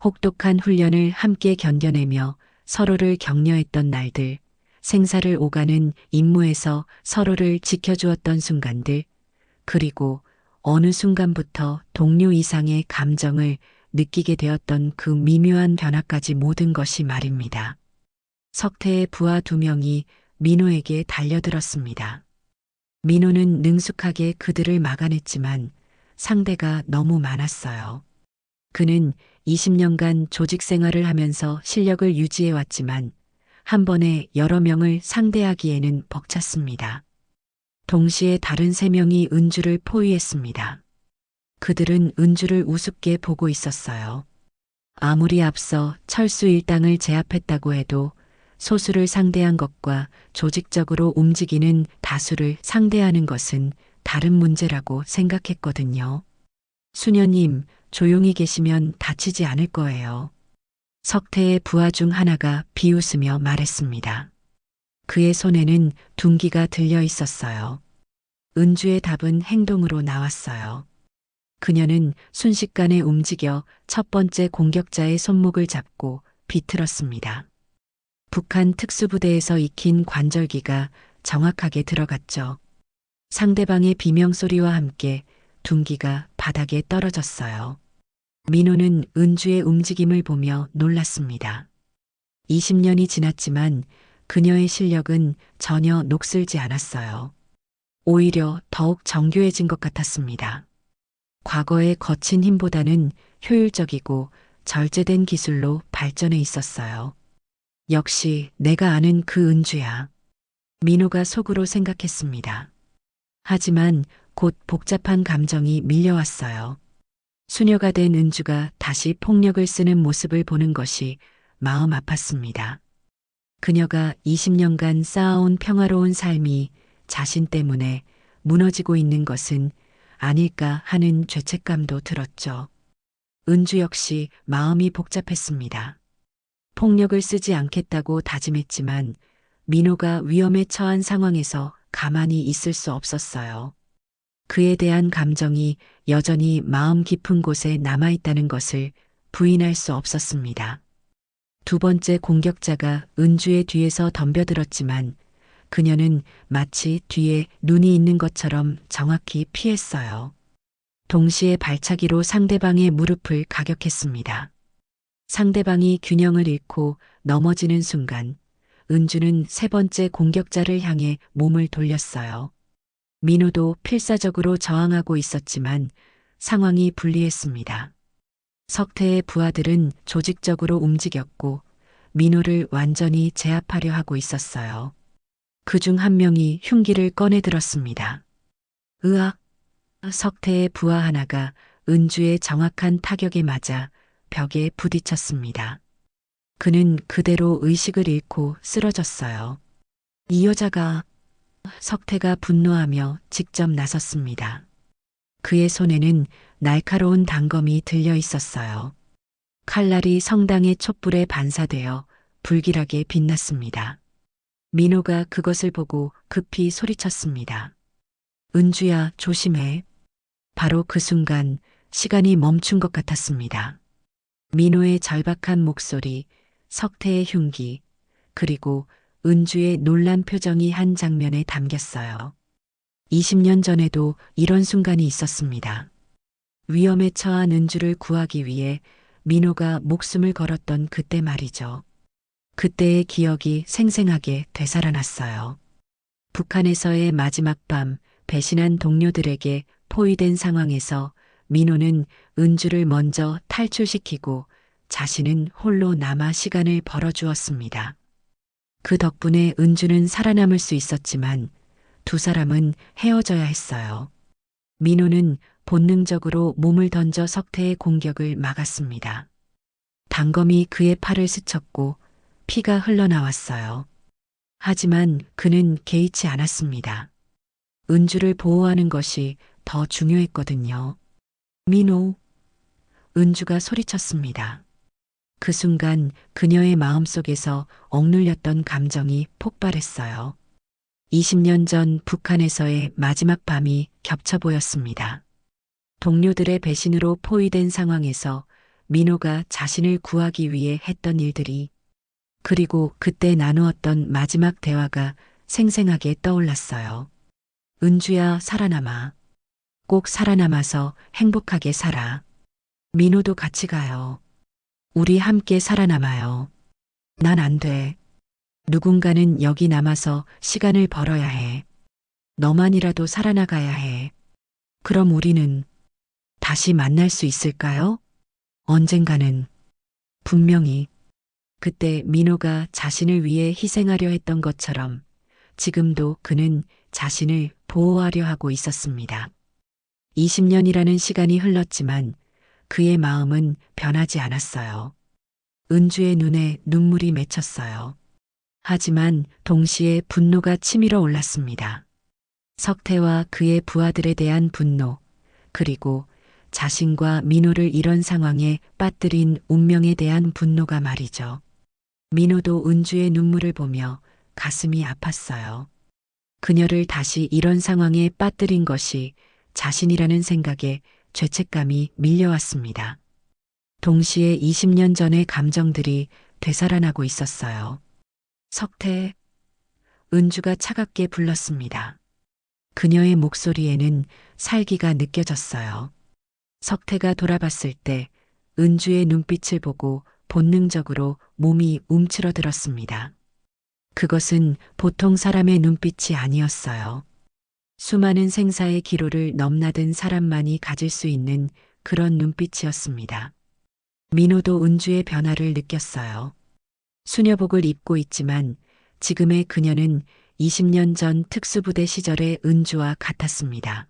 혹독한 훈련을 함께 견뎌내며 서로를 격려했던 날들, 생사를 오가는 임무에서 서로를 지켜주었던 순간들, 그리고 어느 순간부터 동료 이상의 감정을 느끼게 되었던 그 미묘한 변화까지 모든 것이 말입니다. 석태의 부하 2명이 민호에게 달려들었습니다. 민호는 능숙하게 그들을 막아냈지만 상대가 너무 많았어요. 그는 20년간 조직 생활을 하면서 실력을 유지해왔지만 한 번에 여러 명을 상대하기에는 벅찼습니다. 동시에 다른 3명이 은주를 포위했습니다. 그들은 은주를 우습게 보고 있었어요. 아무리 앞서 철수 일당을 제압했다고 해도 소수를 상대한 것과 조직적으로 움직이는 다수를 상대하는 것은 다른 문제라고 생각했거든요. 수녀님, 조용히 계시면 다치지 않을 거예요. 석태의 부하 중 하나가 비웃으며 말했습니다. 그의 손에는 둔기가 들려 있었어요. 은주의 답은 행동으로 나왔어요. 그녀는 순식간에 움직여 첫 번째 공격자의 손목을 잡고 비틀었습니다. 북한 특수부대에서 익힌 관절기가 정확하게 들어갔죠. 상대방의 비명소리와 함께 둔기가 바닥에 떨어졌어요. 민호는 은주의 움직임을 보며 놀랐습니다. 20년이 지났지만 그녀의 실력은 전혀 녹슬지 않았어요. 오히려 더욱 정교해진 것 같았습니다. 과거의 거친 힘보다는 효율적이고 절제된 기술로 발전해 있었어요. 역시 내가 아는 그 은주야. 민호가 속으로 생각했습니다. 하지만 곧 복잡한 감정이 밀려왔어요. 수녀가 된 은주가 다시 폭력을 쓰는 모습을 보는 것이 마음 아팠습니다. 그녀가 20년간 쌓아온 평화로운 삶이 자신 때문에 무너지고 있는 것은 아닐까 하는 죄책감도 들었죠. 은주 역시 마음이 복잡했습니다. 폭력을 쓰지 않겠다고 다짐했지만 민호가 위험에 처한 상황에서 가만히 있을 수 없었어요. 그에 대한 감정이 여전히 마음 깊은 곳에 남아있다는 것을 부인할 수 없었습니다. 두 번째 공격자가 은주의 뒤에서 덤벼들었지만 그녀는 마치 뒤에 눈이 있는 것처럼 정확히 피했어요. 동시에 발차기로 상대방의 무릎을 가격했습니다. 상대방이 균형을 잃고 넘어지는 순간 은주는 세 번째 공격자를 향해 몸을 돌렸어요. 민호도 필사적으로 저항하고 있었지만 상황이 불리했습니다. 석태의 부하들은 조직적으로 움직였고 민호를 완전히 제압하려 하고 있었어요. 그중 한 명이 흉기를 꺼내 들었습니다. 으악! 석태의 부하 하나가 은주의 정확한 타격에 맞아 벽에 부딪혔습니다. 그는 그대로 의식을 잃고 쓰러졌어요. 이 여자가 석태가 분노하며 직접 나섰습니다. 그의 손에는 날카로운 단검이 들려 있었어요. 칼날이 성당의 촛불에 반사되어 불길하게 빛났습니다. 민호가 그것을 보고 급히 소리쳤습니다. 은주야, 조심해. 바로 그 순간 시간이 멈춘 것 같았습니다. 민호의 절박한 목소리, 석태의 흉기, 그리고 은주의 놀란 표정이 한 장면에 담겼어요. 20년 전에도 이런 순간이 있었습니다. 위험에 처한 은주를 구하기 위해 민호가 목숨을 걸었던 그때 말이죠. 그때의 기억이 생생하게 되살아났어요. 북한에서의 마지막 밤, 배신한 동료들에게 포위된 상황에서 민호는 은주를 먼저 탈출시키고 자신은 홀로 남아 시간을 벌어주었습니다. 그 덕분에 은주는 살아남을 수 있었지만 두 사람은 헤어져야 했어요. 민호는 본능적으로 몸을 던져 석태의 공격을 막았습니다. 단검이 그의 팔을 스쳤고 피가 흘러나왔어요. 하지만 그는 개의치 않았습니다. 은주를 보호하는 것이 더 중요했거든요. 민호, 은주가 소리쳤습니다. 그 순간 그녀의 마음속에서 억눌렸던 감정이 폭발했어요. 20년 전 북한에서의 마지막 밤이 겹쳐 보였습니다. 동료들의 배신으로 포위된 상황에서 민호가 자신을 구하기 위해 했던 일들이, 그리고 그때 나누었던 마지막 대화가 생생하게 떠올랐어요. 은주야, 살아남아. 꼭 살아남아서 행복하게 살아. 민호도 같이 가요. 우리 함께 살아남아요. 난 안 돼. 누군가는 여기 남아서 시간을 벌어야 해. 너만이라도 살아나가야 해. 그럼 우리는 다시 만날 수 있을까요? 언젠가는. 분명히. 그때 민호가 자신을 위해 희생하려 했던 것처럼 지금도 그는 자신을 보호하려 하고 있었습니다. 20년이라는 시간이 흘렀지만 그의 마음은 변하지 않았어요. 은주의 눈에 눈물이 맺혔어요. 하지만 동시에 분노가 치밀어 올랐습니다. 석태와 그의 부하들에 대한 분노, 그리고 자신과 민호를 이런 상황에 빠뜨린 운명에 대한 분노가 말이죠. 민호도 은주의 눈물을 보며 가슴이 아팠어요. 그녀를 다시 이런 상황에 빠뜨린 것이 자신이라는 생각에 죄책감이 밀려왔습니다. 동시에 20년 전의 감정들이 되살아나고 있었어요. 석태, 은주가 차갑게 불렀습니다. 그녀의 목소리에는 살기가 느껴졌어요. 석태가 돌아봤을 때 은주의 눈빛을 보고 본능적으로 몸이 움츠러들었습니다. 그것은 보통 사람의 눈빛이 아니었어요. 수많은 생사의 기로를 넘나든 사람만이 가질 수 있는 그런 눈빛이었습니다. 민호도 은주의 변화를 느꼈어요. 수녀복을 입고 있지만 지금의 그녀는 20년 전 특수부대 시절의 은주와 같았습니다.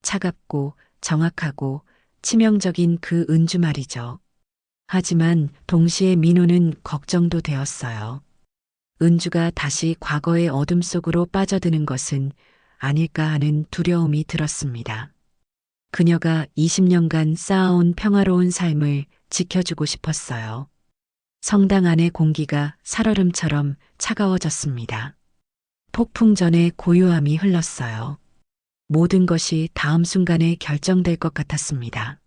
차갑고 정확하고 치명적인 그 은주 말이죠. 하지만 동시에 민호는 걱정도 되었어요. 은주가 다시 과거의 어둠 속으로 빠져드는 것은 아닐까 하는 두려움이 들었습니다. 그녀가 20년간 쌓아온 평화로운 삶을 지켜주고 싶었어요. 성당 안의 공기가 살얼음처럼 차가워졌습니다. 폭풍 전에 고요함이 흘렀어요. 모든 것이 다음 순간에 결정될 것 같았습니다.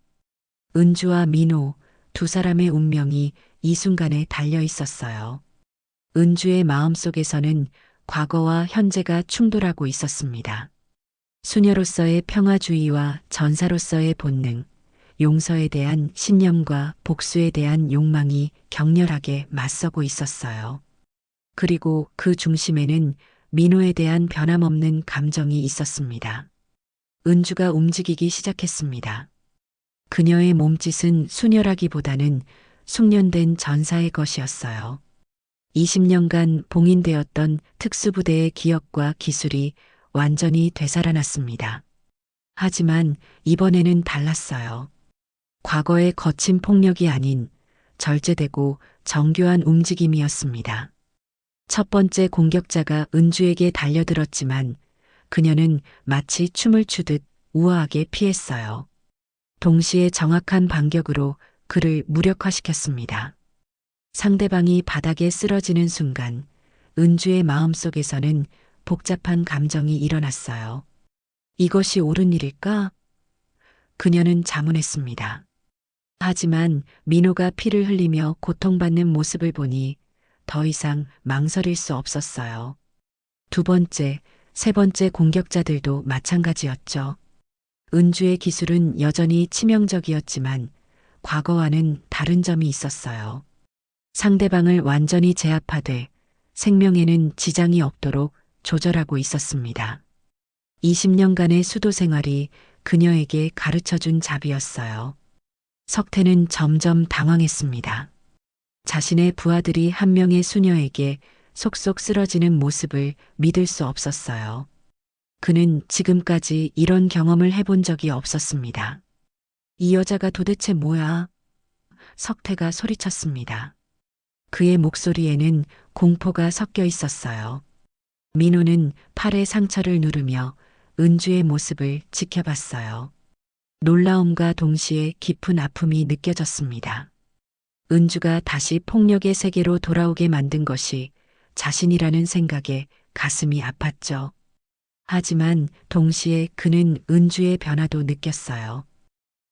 은주와 민호 두 사람의 운명이 이 순간에 달려 있었어요. 은주의 마음속에서는 과거와 현재가 충돌하고 있었습니다. 수녀로서의 평화주의와 전사로서의 본능, 용서에 대한 신념과 복수에 대한 욕망이 격렬하게 맞서고 있었어요. 그리고 그 중심에는 민호에 대한 변함없는 감정이 있었습니다. 은주가 움직이기 시작했습니다. 그녀의 몸짓은 수녀라기보다는 숙련된 전사의 것이었어요. 20년간 봉인되었던 특수부대의 기억과 기술이 완전히 되살아났습니다. 하지만 이번에는 달랐어요. 과거의 거친 폭력이 아닌 절제되고 정교한 움직임이었습니다. 첫 번째 공격자가 은주에게 달려들었지만 그녀는 마치 춤을 추듯 우아하게 피했어요. 동시에 정확한 반격으로 그를 무력화시켰습니다. 상대방이 바닥에 쓰러지는 순간 은주의 마음속에서는 복잡한 감정이 일어났어요. 이것이 옳은 일일까? 그녀는 자문했습니다. 하지만 민호가 피를 흘리며 고통받는 모습을 보니 더 이상 망설일 수 없었어요. 두 번째, 세 번째 공격자들도 마찬가지였죠. 은주의 기술은 여전히 치명적이었지만 과거와는 다른 점이 있었어요. 상대방을 완전히 제압하되 생명에는 지장이 없도록 조절하고 있었습니다. 20년간의 수도 생활이 그녀에게 가르쳐준 잡이었어요. 석태는 점점 당황했습니다. 자신의 부하들이 한 명의 수녀에게 속속 쓰러지는 모습을 믿을 수 없었어요. 그는 지금까지 이런 경험을 해본 적이 없었습니다. 이 여자가 도대체 뭐야? 석태가 소리쳤습니다. 그의 목소리에는 공포가 섞여 있었어요. 민호는 팔에 상처를 누르며 은주의 모습을 지켜봤어요. 놀라움과 동시에 깊은 아픔이 느껴졌습니다. 은주가 다시 폭력의 세계로 돌아오게 만든 것이 자신이라는 생각에 가슴이 아팠죠. 하지만 동시에 그는 은주의 변화도 느꼈어요.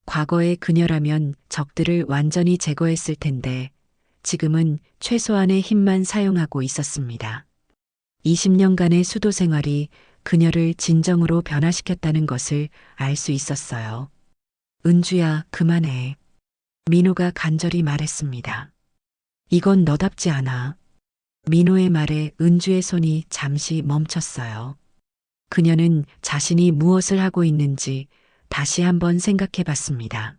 과거의 그녀라면 적들을 완전히 제거했을 텐데 지금은 최소한의 힘만 사용하고 있었습니다. 20년간의 수도 생활이 그녀를 진정으로 변화시켰다는 것을 알 수 있었어요. 은주야, 그만해. 민호가 간절히 말했습니다. 이건 너답지 않아. 민호의 말에 은주의 손이 잠시 멈췄어요. 그녀는 자신이 무엇을 하고 있는지 다시 한번 생각해 봤습니다.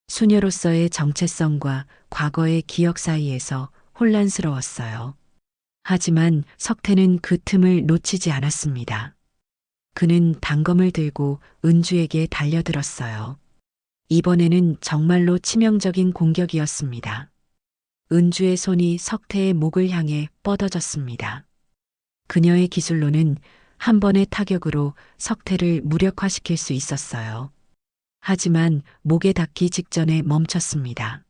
수녀로서의 정체성과 과거의 기억 사이에서 혼란스러웠어요. 하지만 석태는 그 틈을 놓치지 않았습니다. 그는 단검을 들고 은주에게 달려들었어요. 이번에는 정말로 치명적인 공격이었습니다. 은주의 손이 석태의 목을 향해 뻗어졌습니다. 그녀의 기술로는 한 번의 타격으로 석태를 무력화시킬 수 있었어요. 하지만 목에 닿기 직전에 멈췄습니다.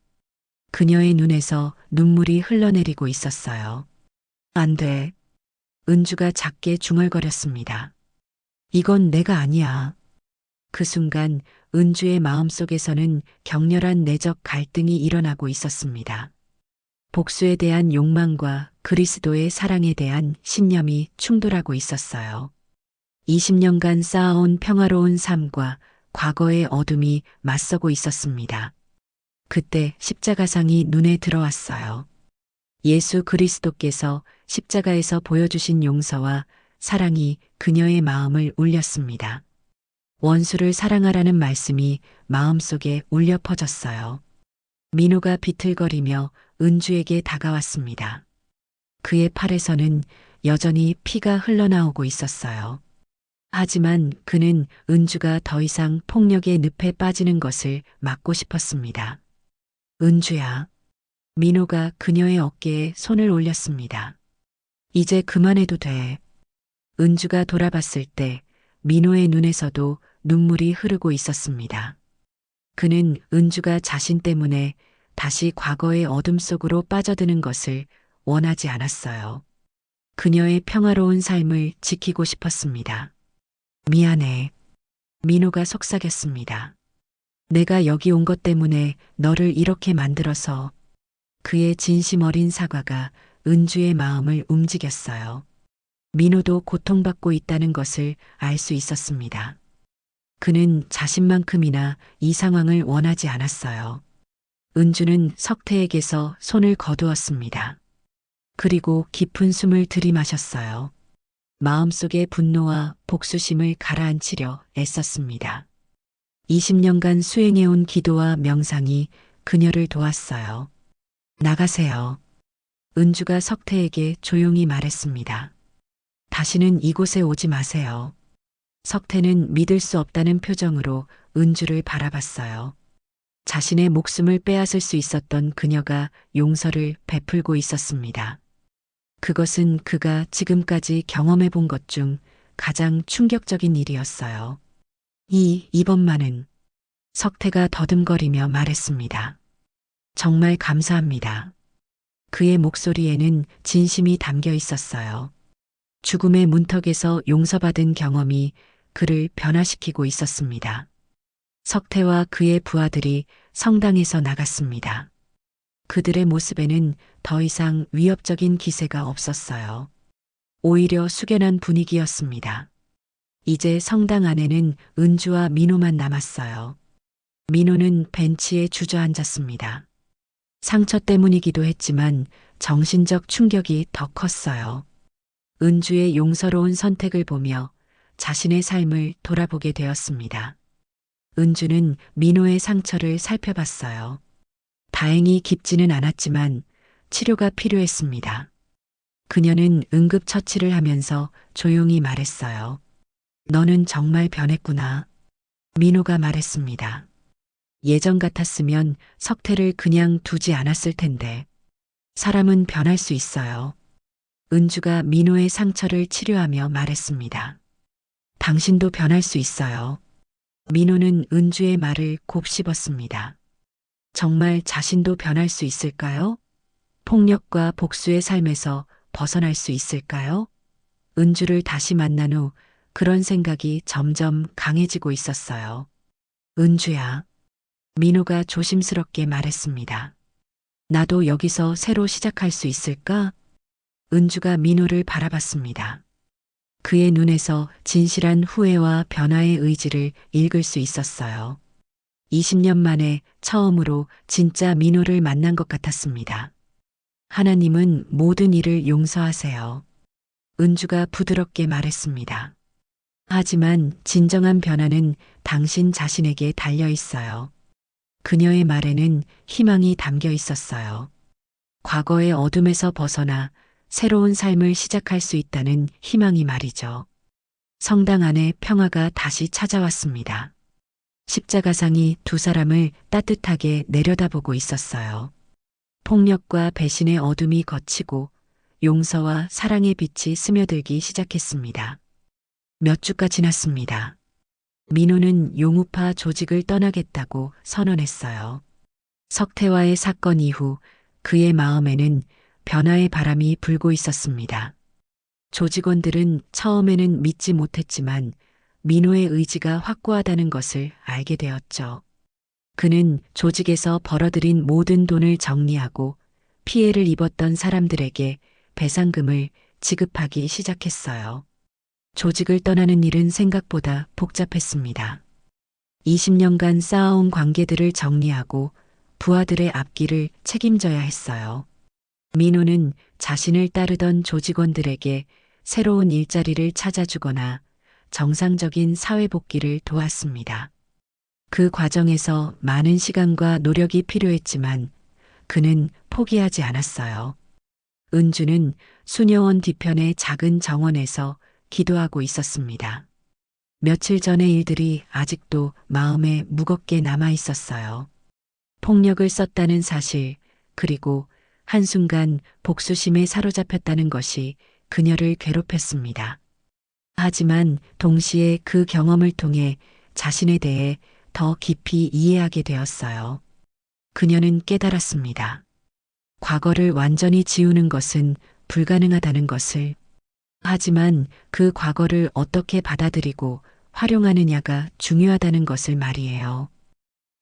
그녀의 눈에서 눈물이 흘러내리고 있었어요. 안 돼. 은주가 작게 중얼거렸습니다. 이건 내가 아니야. 그 순간 은주의 마음속에서는 격렬한 내적 갈등이 일어나고 있었습니다. 복수에 대한 욕망과 그리스도의 사랑에 대한 신념이 충돌하고 있었어요. 20년간 쌓아온 평화로운 삶과 과거의 어둠이 맞서고 있었습니다. 그때 십자가상이 눈에 들어왔어요. 예수 그리스도께서 십자가에서 보여주신 용서와 사랑이 그녀의 마음을 울렸습니다. 원수를 사랑하라는 말씀이 마음속에 울려 퍼졌어요. 민호가 비틀거리며 은주에게 다가왔습니다. 그의 팔에서는 여전히 피가 흘러나오고 있었어요. 하지만 그는 은주가 더 이상 폭력의 늪에 빠지는 것을 막고 싶었습니다. 은주야. 민호가 그녀의 어깨에 손을 올렸습니다. 이제 그만해도 돼. 은주가 돌아봤을 때 민호의 눈에서도 눈물이 흐르고 있었습니다. 그는 은주가 자신 때문에 다시 과거의 어둠 속으로 빠져드는 것을 원하지 않았어요. 그녀의 평화로운 삶을 지키고 싶었습니다. 미안해. 민호가 속삭였습니다. 내가 여기 온 것 때문에 너를 이렇게 만들어서. 그의 진심 어린 사과가 은주의 마음을 움직였어요. 민호도 고통받고 있다는 것을 알 수 있었습니다. 그는 자신만큼이나 이 상황을 원하지 않았어요. 은주는 석태에게서 손을 거두었습니다. 그리고 깊은 숨을 들이마셨어요. 마음속의 분노와 복수심을 가라앉히려 애썼습니다. 20년간 수행해온 기도와 명상이 그녀를 도왔어요. 나가세요. 은주가 석태에게 조용히 말했습니다. 다시는 이곳에 오지 마세요. 석태는 믿을 수 없다는 표정으로 은주를 바라봤어요. 자신의 목숨을 빼앗을 수 있었던 그녀가 용서를 베풀고 있었습니다. 그것은 그가 지금까지 경험해 본 것 중 가장 충격적인 일이었어요. 이번만은 석태가 더듬거리며 말했습니다. 정말 감사합니다. 그의 목소리에는 진심이 담겨 있었어요. 죽음의 문턱에서 용서받은 경험이 그를 변화시키고 있었습니다. 석태와 그의 부하들이 성당에서 나갔습니다. 그들의 모습에는 더 이상 위협적인 기세가 없었어요. 오히려 숙연한 분위기였습니다. 이제 성당 안에는 은주와 민호만 남았어요. 민호는 벤치에 주저앉았습니다. 상처 때문이기도 했지만 정신적 충격이 더 컸어요. 은주의 용서로운 선택을 보며 자신의 삶을 돌아보게 되었습니다. 은주는 민호의 상처를 살펴봤어요. 다행히 깊지는 않았지만 치료가 필요했습니다. 그녀는 응급처치를 하면서 조용히 말했어요. 너는 정말 변했구나. 민호가 말했습니다. 예전 같았으면 석태를 그냥 두지 않았을 텐데. 사람은 변할 수 있어요. 은주가 민호의 상처를 치료하며 말했습니다. 당신도 변할 수 있어요. 민호는 은주의 말을 곱씹었습니다. 정말 자신도 변할 수 있을까요? 폭력과 복수의 삶에서 벗어날 수 있을까요? 은주를 다시 만난 후 그런 생각이 점점 강해지고 있었어요. 은주야. 민호가 조심스럽게 말했습니다. 나도 여기서 새로 시작할 수 있을까? 은주가 민호를 바라봤습니다. 그의 눈에서 진실한 후회와 변화의 의지를 읽을 수 있었어요. 20년 만에 처음으로 진짜 민호를 만난 것 같았습니다. 하나님은 모든 일을 용서하세요. 은주가 부드럽게 말했습니다. 하지만 진정한 변화는 당신 자신에게 달려 있어요. 그녀의 말에는 희망이 담겨 있었어요. 과거의 어둠에서 벗어나 새로운 삶을 시작할 수 있다는 희망이 말이죠. 성당 안에 평화가 다시 찾아왔습니다. 십자가상이 두 사람을 따뜻하게 내려다보고 있었어요. 폭력과 배신의 어둠이 걷히고 용서와 사랑의 빛이 스며들기 시작했습니다. 몇 주가 지났습니다. 민호는 용우파 조직을 떠나겠다고 선언했어요. 석태와의 사건 이후 그의 마음에는 변화의 바람이 불고 있었습니다. 조직원들은 처음에는 믿지 못했지만 민호의 의지가 확고하다는 것을 알게 되었죠. 그는 조직에서 벌어들인 모든 돈을 정리하고 피해를 입었던 사람들에게 배상금을 지급하기 시작했어요. 조직을 떠나는 일은 생각보다 복잡했습니다. 20년간 쌓아온 관계들을 정리하고 부하들의 앞길을 책임져야 했어요. 민호는 자신을 따르던 조직원들에게 새로운 일자리를 찾아주거나 정상적인 사회 복귀를 도왔습니다. 그 과정에서 많은 시간과 노력이 필요했지만 그는 포기하지 않았어요. 은주는 수녀원 뒤편의 작은 정원에서 기도하고 있었습니다. 며칠 전의 일들이 아직도 마음에 무겁게 남아 있었어요. 폭력을 썼다는 사실, 그리고 한순간 복수심에 사로잡혔다는 것이 그녀를 괴롭혔습니다. 하지만 동시에 그 경험을 통해 자신에 대해 더 깊이 이해하게 되었어요. 그녀는 깨달았습니다. 과거를 완전히 지우는 것은 불가능하다는 것을. 하지만 그 과거를 어떻게 받아들이고 활용하느냐가 중요하다는 것을 말이에요.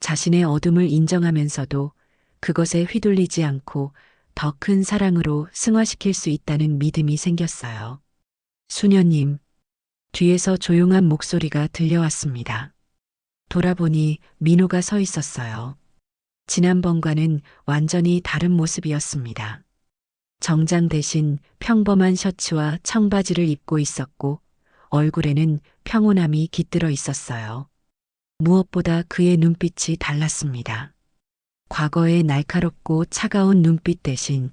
자신의 어둠을 인정하면서도 그것에 휘둘리지 않고 더 큰 사랑으로 승화시킬 수 있다는 믿음이 생겼어요. 수녀님, 뒤에서 조용한 목소리가 들려왔습니다. 돌아보니 민호가 서 있었어요. 지난번과는 완전히 다른 모습이었습니다. 정장 대신 평범한 셔츠와 청바지를 입고 있었고 얼굴에는 평온함이 깃들어 있었어요. 무엇보다 그의 눈빛이 달랐습니다. 과거의 날카롭고 차가운 눈빛 대신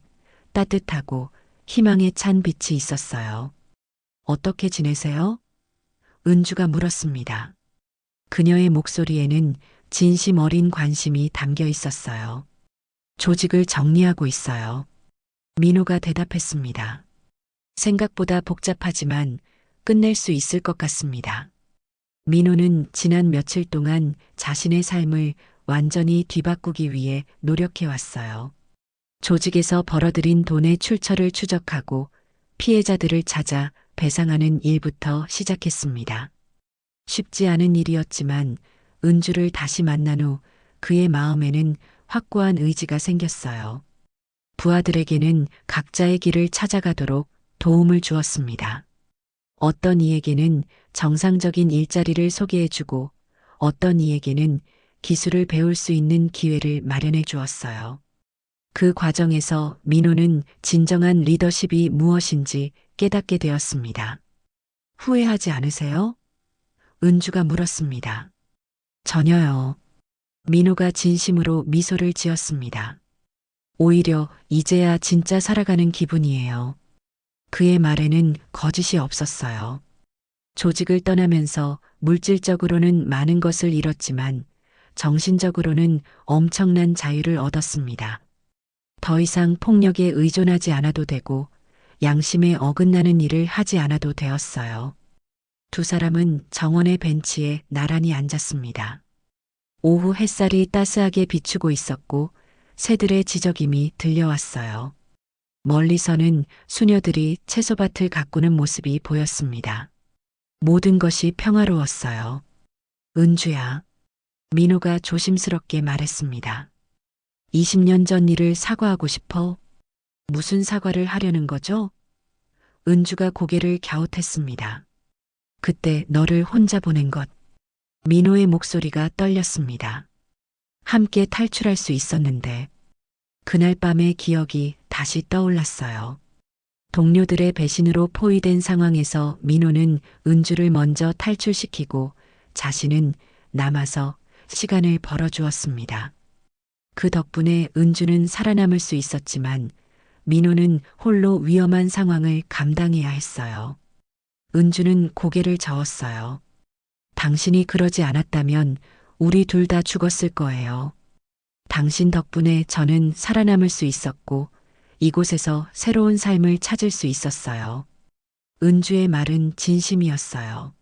따뜻하고 희망에 찬 빛이 있었어요. 어떻게 지내세요? 은주가 물었습니다. 그녀의 목소리에는 진심 어린 관심이 담겨 있었어요. 조직을 정리하고 있어요. 민호가 대답했습니다. 생각보다 복잡하지만 끝낼 수 있을 것 같습니다. 민호는 지난 며칠 동안 자신의 삶을 완전히 뒤바꾸기 위해 노력해왔어요. 조직에서 벌어들인 돈의 출처를 추적하고 피해자들을 찾아 배상하는 일부터 시작했습니다. 쉽지 않은 일이었지만 은주를 다시 만난 후 그의 마음에는 확고한 의지가 생겼어요. 부하들에게는 각자의 길을 찾아가도록 도움을 주었습니다. 어떤 이에게는 정상적인 일자리를 소개해주고 어떤 이에게는 기술을 배울 수 있는 기회를 마련해 주었어요. 그 과정에서 민호는 진정한 리더십이 무엇인지 깨닫게 되었습니다. 후회하지 않으세요? 은주가 물었습니다. 전혀요. 민호가 진심으로 미소를 지었습니다. 오히려 이제야 진짜 살아가는 기분이에요. 그의 말에는 거짓이 없었어요. 조직을 떠나면서 물질적으로는 많은 것을 잃었지만 정신적으로는 엄청난 자유를 얻었습니다. 더 이상 폭력에 의존하지 않아도 되고 양심에 어긋나는 일을 하지 않아도 되었어요. 두 사람은 정원의 벤치에 나란히 앉았습니다. 오후 햇살이 따스하게 비추고 있었고 새들의 지저김이 들려왔어요. 멀리서는 수녀들이 채소밭을 가꾸는 모습이 보였습니다. 모든 것이 평화로웠어요. 은주야, 민호가 조심스럽게 말했습니다. 20년 전 일을 사과하고 싶어? 무슨 사과를 하려는 거죠? 은주가 고개를 갸웃했습니다. 그때 너를 혼자 보낸 것. 민호의 목소리가 떨렸습니다. 함께 탈출할 수 있었는데 그날 밤의 기억이 다시 떠올랐어요. 동료들의 배신으로 포위된 상황에서 민호는 은주를 먼저 탈출시키고 자신은 남아서 시간을 벌어주었습니다. 그 덕분에 은주는 살아남을 수 있었지만 민호는 홀로 위험한 상황을 감당해야 했어요. 은주는 고개를 저었어요. 당신이 그러지 않았다면 우리 둘 다 죽었을 거예요. 당신 덕분에 저는 살아남을 수 있었고 이곳에서 새로운 삶을 찾을 수 있었어요. 은주의 말은 진심이었어요.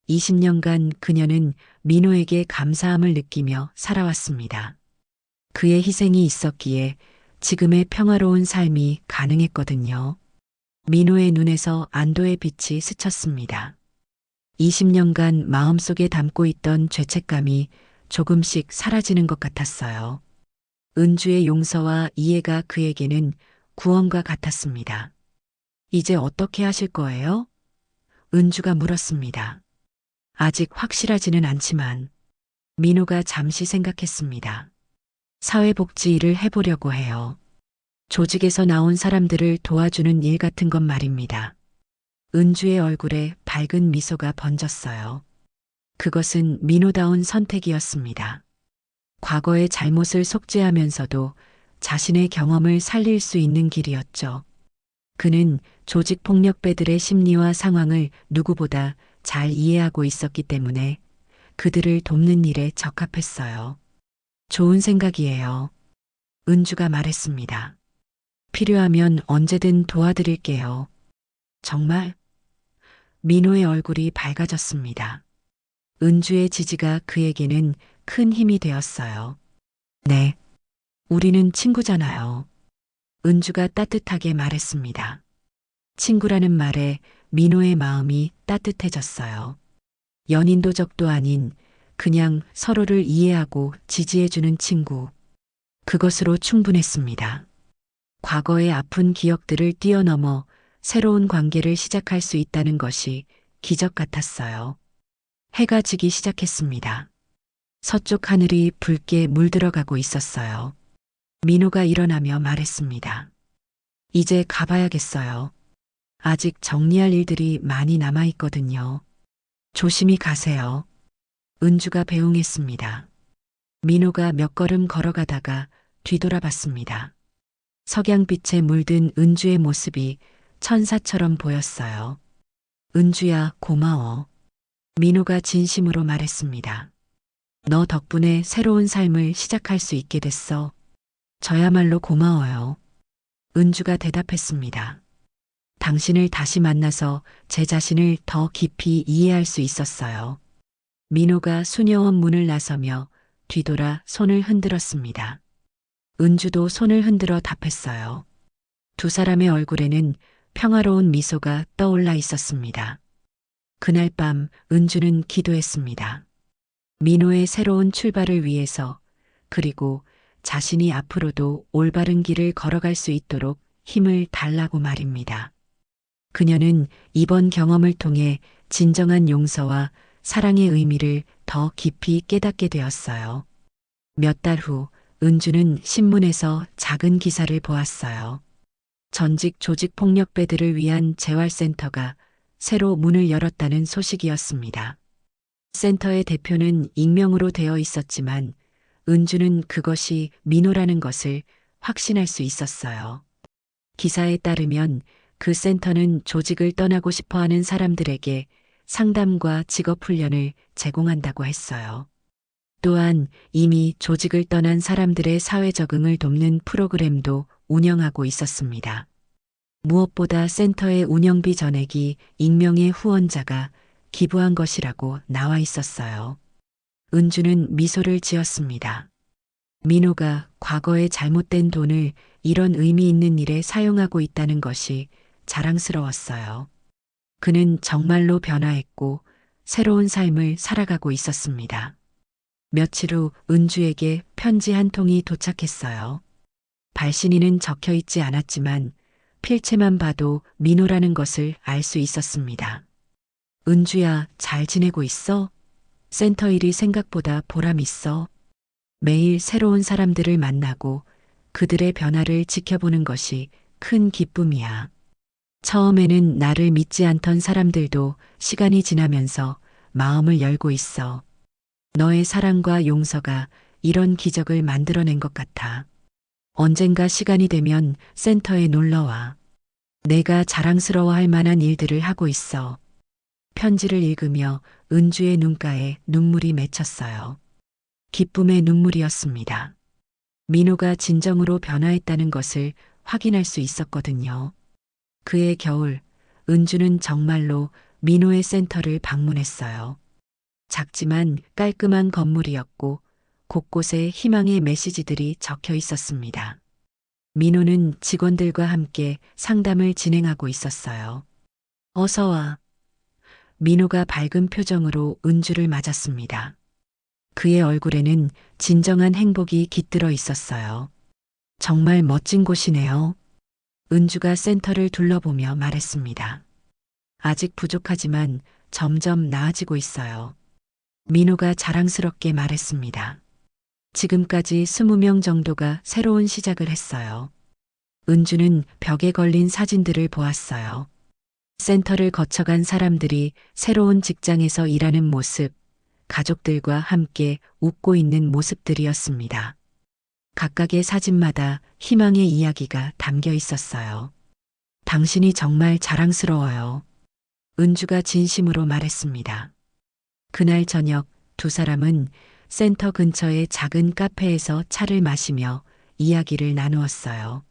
20년간 그녀는 민호에게 감사함을 느끼며 살아왔습니다. 그의 희생이 있었기에 지금의 평화로운 삶이 가능했거든요. 민호의 눈에서 안도의 빛이 스쳤습니다. 20년간 마음속에 담고 있던 죄책감이 조금씩 사라지는 것 같았어요. 은주의 용서와 이해가 그에게는 구원과 같았습니다. 이제 어떻게 하실 거예요? 은주가 물었습니다. 아직 확실하지는 않지만 민호가 잠시 생각했습니다. 사회복지 일을 해보려고 해요. 조직에서 나온 사람들을 도와주는 일 같은 것 말입니다. 은주의 얼굴에 밝은 미소가 번졌어요. 그것은 민호다운 선택이었습니다. 과거의 잘못을 속죄하면서도 자신의 경험을 살릴 수 있는 길이었죠. 그는 조직폭력배들의 심리와 상황을 누구보다 잘 이해하고 있었기 때문에 그들을 돕는 일에 적합했어요. 좋은 생각이에요. 은주가 말했습니다. 필요하면 언제든 도와드릴게요. 정말? 민호의 얼굴이 밝아졌습니다. 은주의 지지가 그에게는 큰 힘이 되었어요. 네. 우리는 친구잖아요. 은주가 따뜻하게 말했습니다. 친구라는 말에 민호의 마음이 따뜻해졌어요. 연인도적도 아닌 그냥 서로를 이해하고 지지해주는 친구. 그것으로 충분했습니다. 과거의 아픈 기억들을 뛰어넘어 새로운 관계를 시작할 수 있다는 것이 기적 같았어요. 해가 지기 시작했습니다. 서쪽 하늘이 붉게 물들어가고 있었어요. 민호가 일어나며 말했습니다. 이제 가봐야겠어요. 아직 정리할 일들이 많이 남아있거든요. 조심히 가세요. 은주가 배웅했습니다. 민호가 몇 걸음 걸어가다가 뒤돌아봤습니다. 석양빛에 물든 은주의 모습이 천사처럼 보였어요. 은주야, 고마워. 민호가 진심으로 말했습니다. 너 덕분에 새로운 삶을 시작할 수 있게 됐어. 저야말로 고마워요. 은주가 대답했습니다. 당신을 다시 만나서 제 자신을 더 깊이 이해할 수 있었어요. 민호가 수녀원 문을 나서며 뒤돌아 손을 흔들었습니다. 은주도 손을 흔들어 답했어요. 두 사람의 얼굴에는 평화로운 미소가 떠올라 있었습니다. 그날 밤 은주는 기도했습니다. 민호의 새로운 출발을 위해서, 그리고 자신이 앞으로도 올바른 길을 걸어갈 수 있도록 힘을 달라고 말입니다. 그녀는 이번 경험을 통해 진정한 용서와 사랑의 의미를 더 깊이 깨닫게 되었어요. 몇 달 후 은주는 신문에서 작은 기사를 보았어요. 전직 조직폭력배들을 위한 재활센터가 새로 문을 열었다는 소식이었습니다. 센터의 대표는 익명으로 되어 있었지만 은주는 그것이 민호라는 것을 확신할 수 있었어요. 기사에 따르면 그 센터는 조직을 떠나고 싶어하는 사람들에게 상담과 직업 훈련을 제공한다고 했어요. 또한 이미 조직을 떠난 사람들의 사회 적응을 돕는 프로그램도 운영하고 있었습니다. 무엇보다 센터의 운영비 전액이 익명의 후원자가 기부한 것이라고 나와 있었어요. 은주는 미소를 지었습니다. 민호가 과거의 잘못된 돈을 이런 의미 있는 일에 사용하고 있다는 것이 자랑스러웠어요. 그는 정말로 변화했고 새로운 삶을 살아가고 있었습니다. 며칠 후 은주에게 편지 한 통이 도착했어요. 발신인은 적혀 있지 않았지만 필체만 봐도 민호라는 것을 알 수 있었습니다. 은주야, 잘 지내고 있어? 센터 일이 생각보다 보람 있어. 매일 새로운 사람들을 만나고 그들의 변화를 지켜보는 것이 큰 기쁨이야. 처음에는 나를 믿지 않던 사람들도 시간이 지나면서 마음을 열고 있어. 너의 사랑과 용서가 이런 기적을 만들어낸 것 같아. 언젠가 시간이 되면 센터에 놀러와. 내가 자랑스러워할 만한 일들을 하고 있어. 편지를 읽으며 은주의 눈가에 눈물이 맺혔어요. 기쁨의 눈물이었습니다. 민호가 진정으로 변화했다는 것을 확인할 수 있었거든요. 그해 겨울, 은주는 정말로 민호의 센터를 방문했어요. 작지만 깔끔한 건물이었고 곳곳에 희망의 메시지들이 적혀 있었습니다. 민호는 직원들과 함께 상담을 진행하고 있었어요. 어서 와. 민호가 밝은 표정으로 은주를 맞았습니다. 그의 얼굴에는 진정한 행복이 깃들어 있었어요. 정말 멋진 곳이네요. 은주가 센터를 둘러보며 말했습니다. 아직 부족하지만 점점 나아지고 있어요. 민호가 자랑스럽게 말했습니다. 지금까지 20명 정도가 새로운 시작을 했어요. 은주는 벽에 걸린 사진들을 보았어요. 센터를 거쳐간 사람들이 새로운 직장에서 일하는 모습, 가족들과 함께 웃고 있는 모습들이었습니다. 각각의 사진마다 희망의 이야기가 담겨 있었어요. 당신이 정말 자랑스러워요. 은주가 진심으로 말했습니다. 그날 저녁 두 사람은 센터 근처의 작은 카페에서 차를 마시며 이야기를 나누었어요.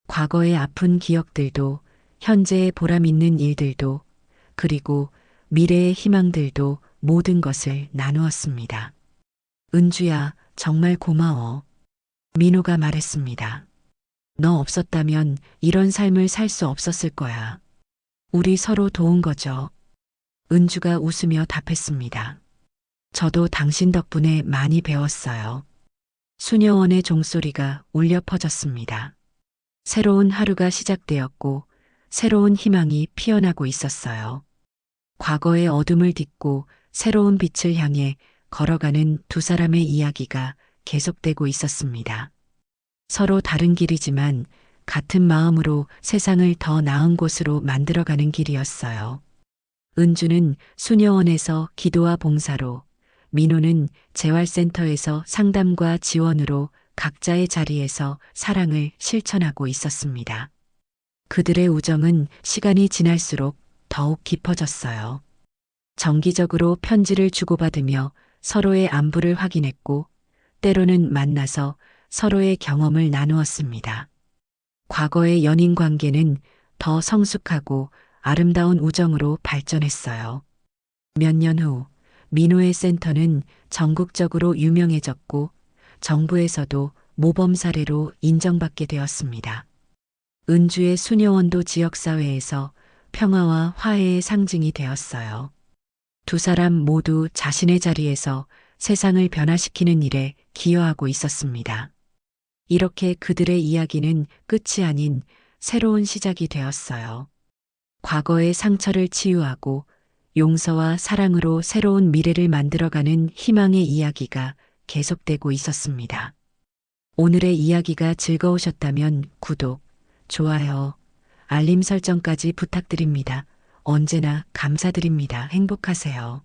과거의 아픈 기억들도, 현재의 보람 있는 일들도, 그리고 미래의 희망들도 모든 것을 나누었습니다. 은주야, 정말 고마워. 민호가 말했습니다. 너 없었다면 이런 삶을 살 수 없었을 거야. 우리 서로 도운 거죠. 은주가 웃으며 답했습니다. 저도 당신 덕분에 많이 배웠어요. 수녀원의 종소리가 울려 퍼졌습니다. 새로운 하루가 시작되었고 새로운 희망이 피어나고 있었어요. 과거의 어둠을 딛고 새로운 빛을 향해 걸어가는 두 사람의 이야기가 계속되고 있었습니다. 서로 다른 길이지만 같은 마음으로 세상을 더 나은 곳으로 만들어가는 길이었어요. 은주는 수녀원에서 기도와 봉사로, 민호는 재활센터에서 상담과 지원으로 각자의 자리에서 사랑을 실천하고 있었습니다. 그들의 우정은 시간이 지날수록 더욱 깊어졌어요. 정기적으로 편지를 주고받으며 서로의 안부를 확인했고, 때로는 만나서 서로의 경험을 나누었습니다. 과거의 연인 관계는 더 성숙하고 아름다운 우정으로 발전했어요. 몇 년 후, 민호의 센터는 전국적으로 유명해졌고, 정부에서도 모범 사례로 인정받게 되었습니다. 은주의 수녀원도 지역사회에서 평화와 화해의 상징이 되었어요. 두 사람 모두 자신의 자리에서 세상을 변화시키는 일에 기여하고 있었습니다. 이렇게 그들의 이야기는 끝이 아닌 새로운 시작이 되었어요. 과거의 상처를 치유하고 용서와 사랑으로 새로운 미래를 만들어가는 희망의 이야기가 계속되고 있었습니다. 오늘의 이야기가 즐거우셨다면 구독, 좋아요, 알림 설정까지 부탁드립니다. 언제나 감사드립니다. 행복하세요.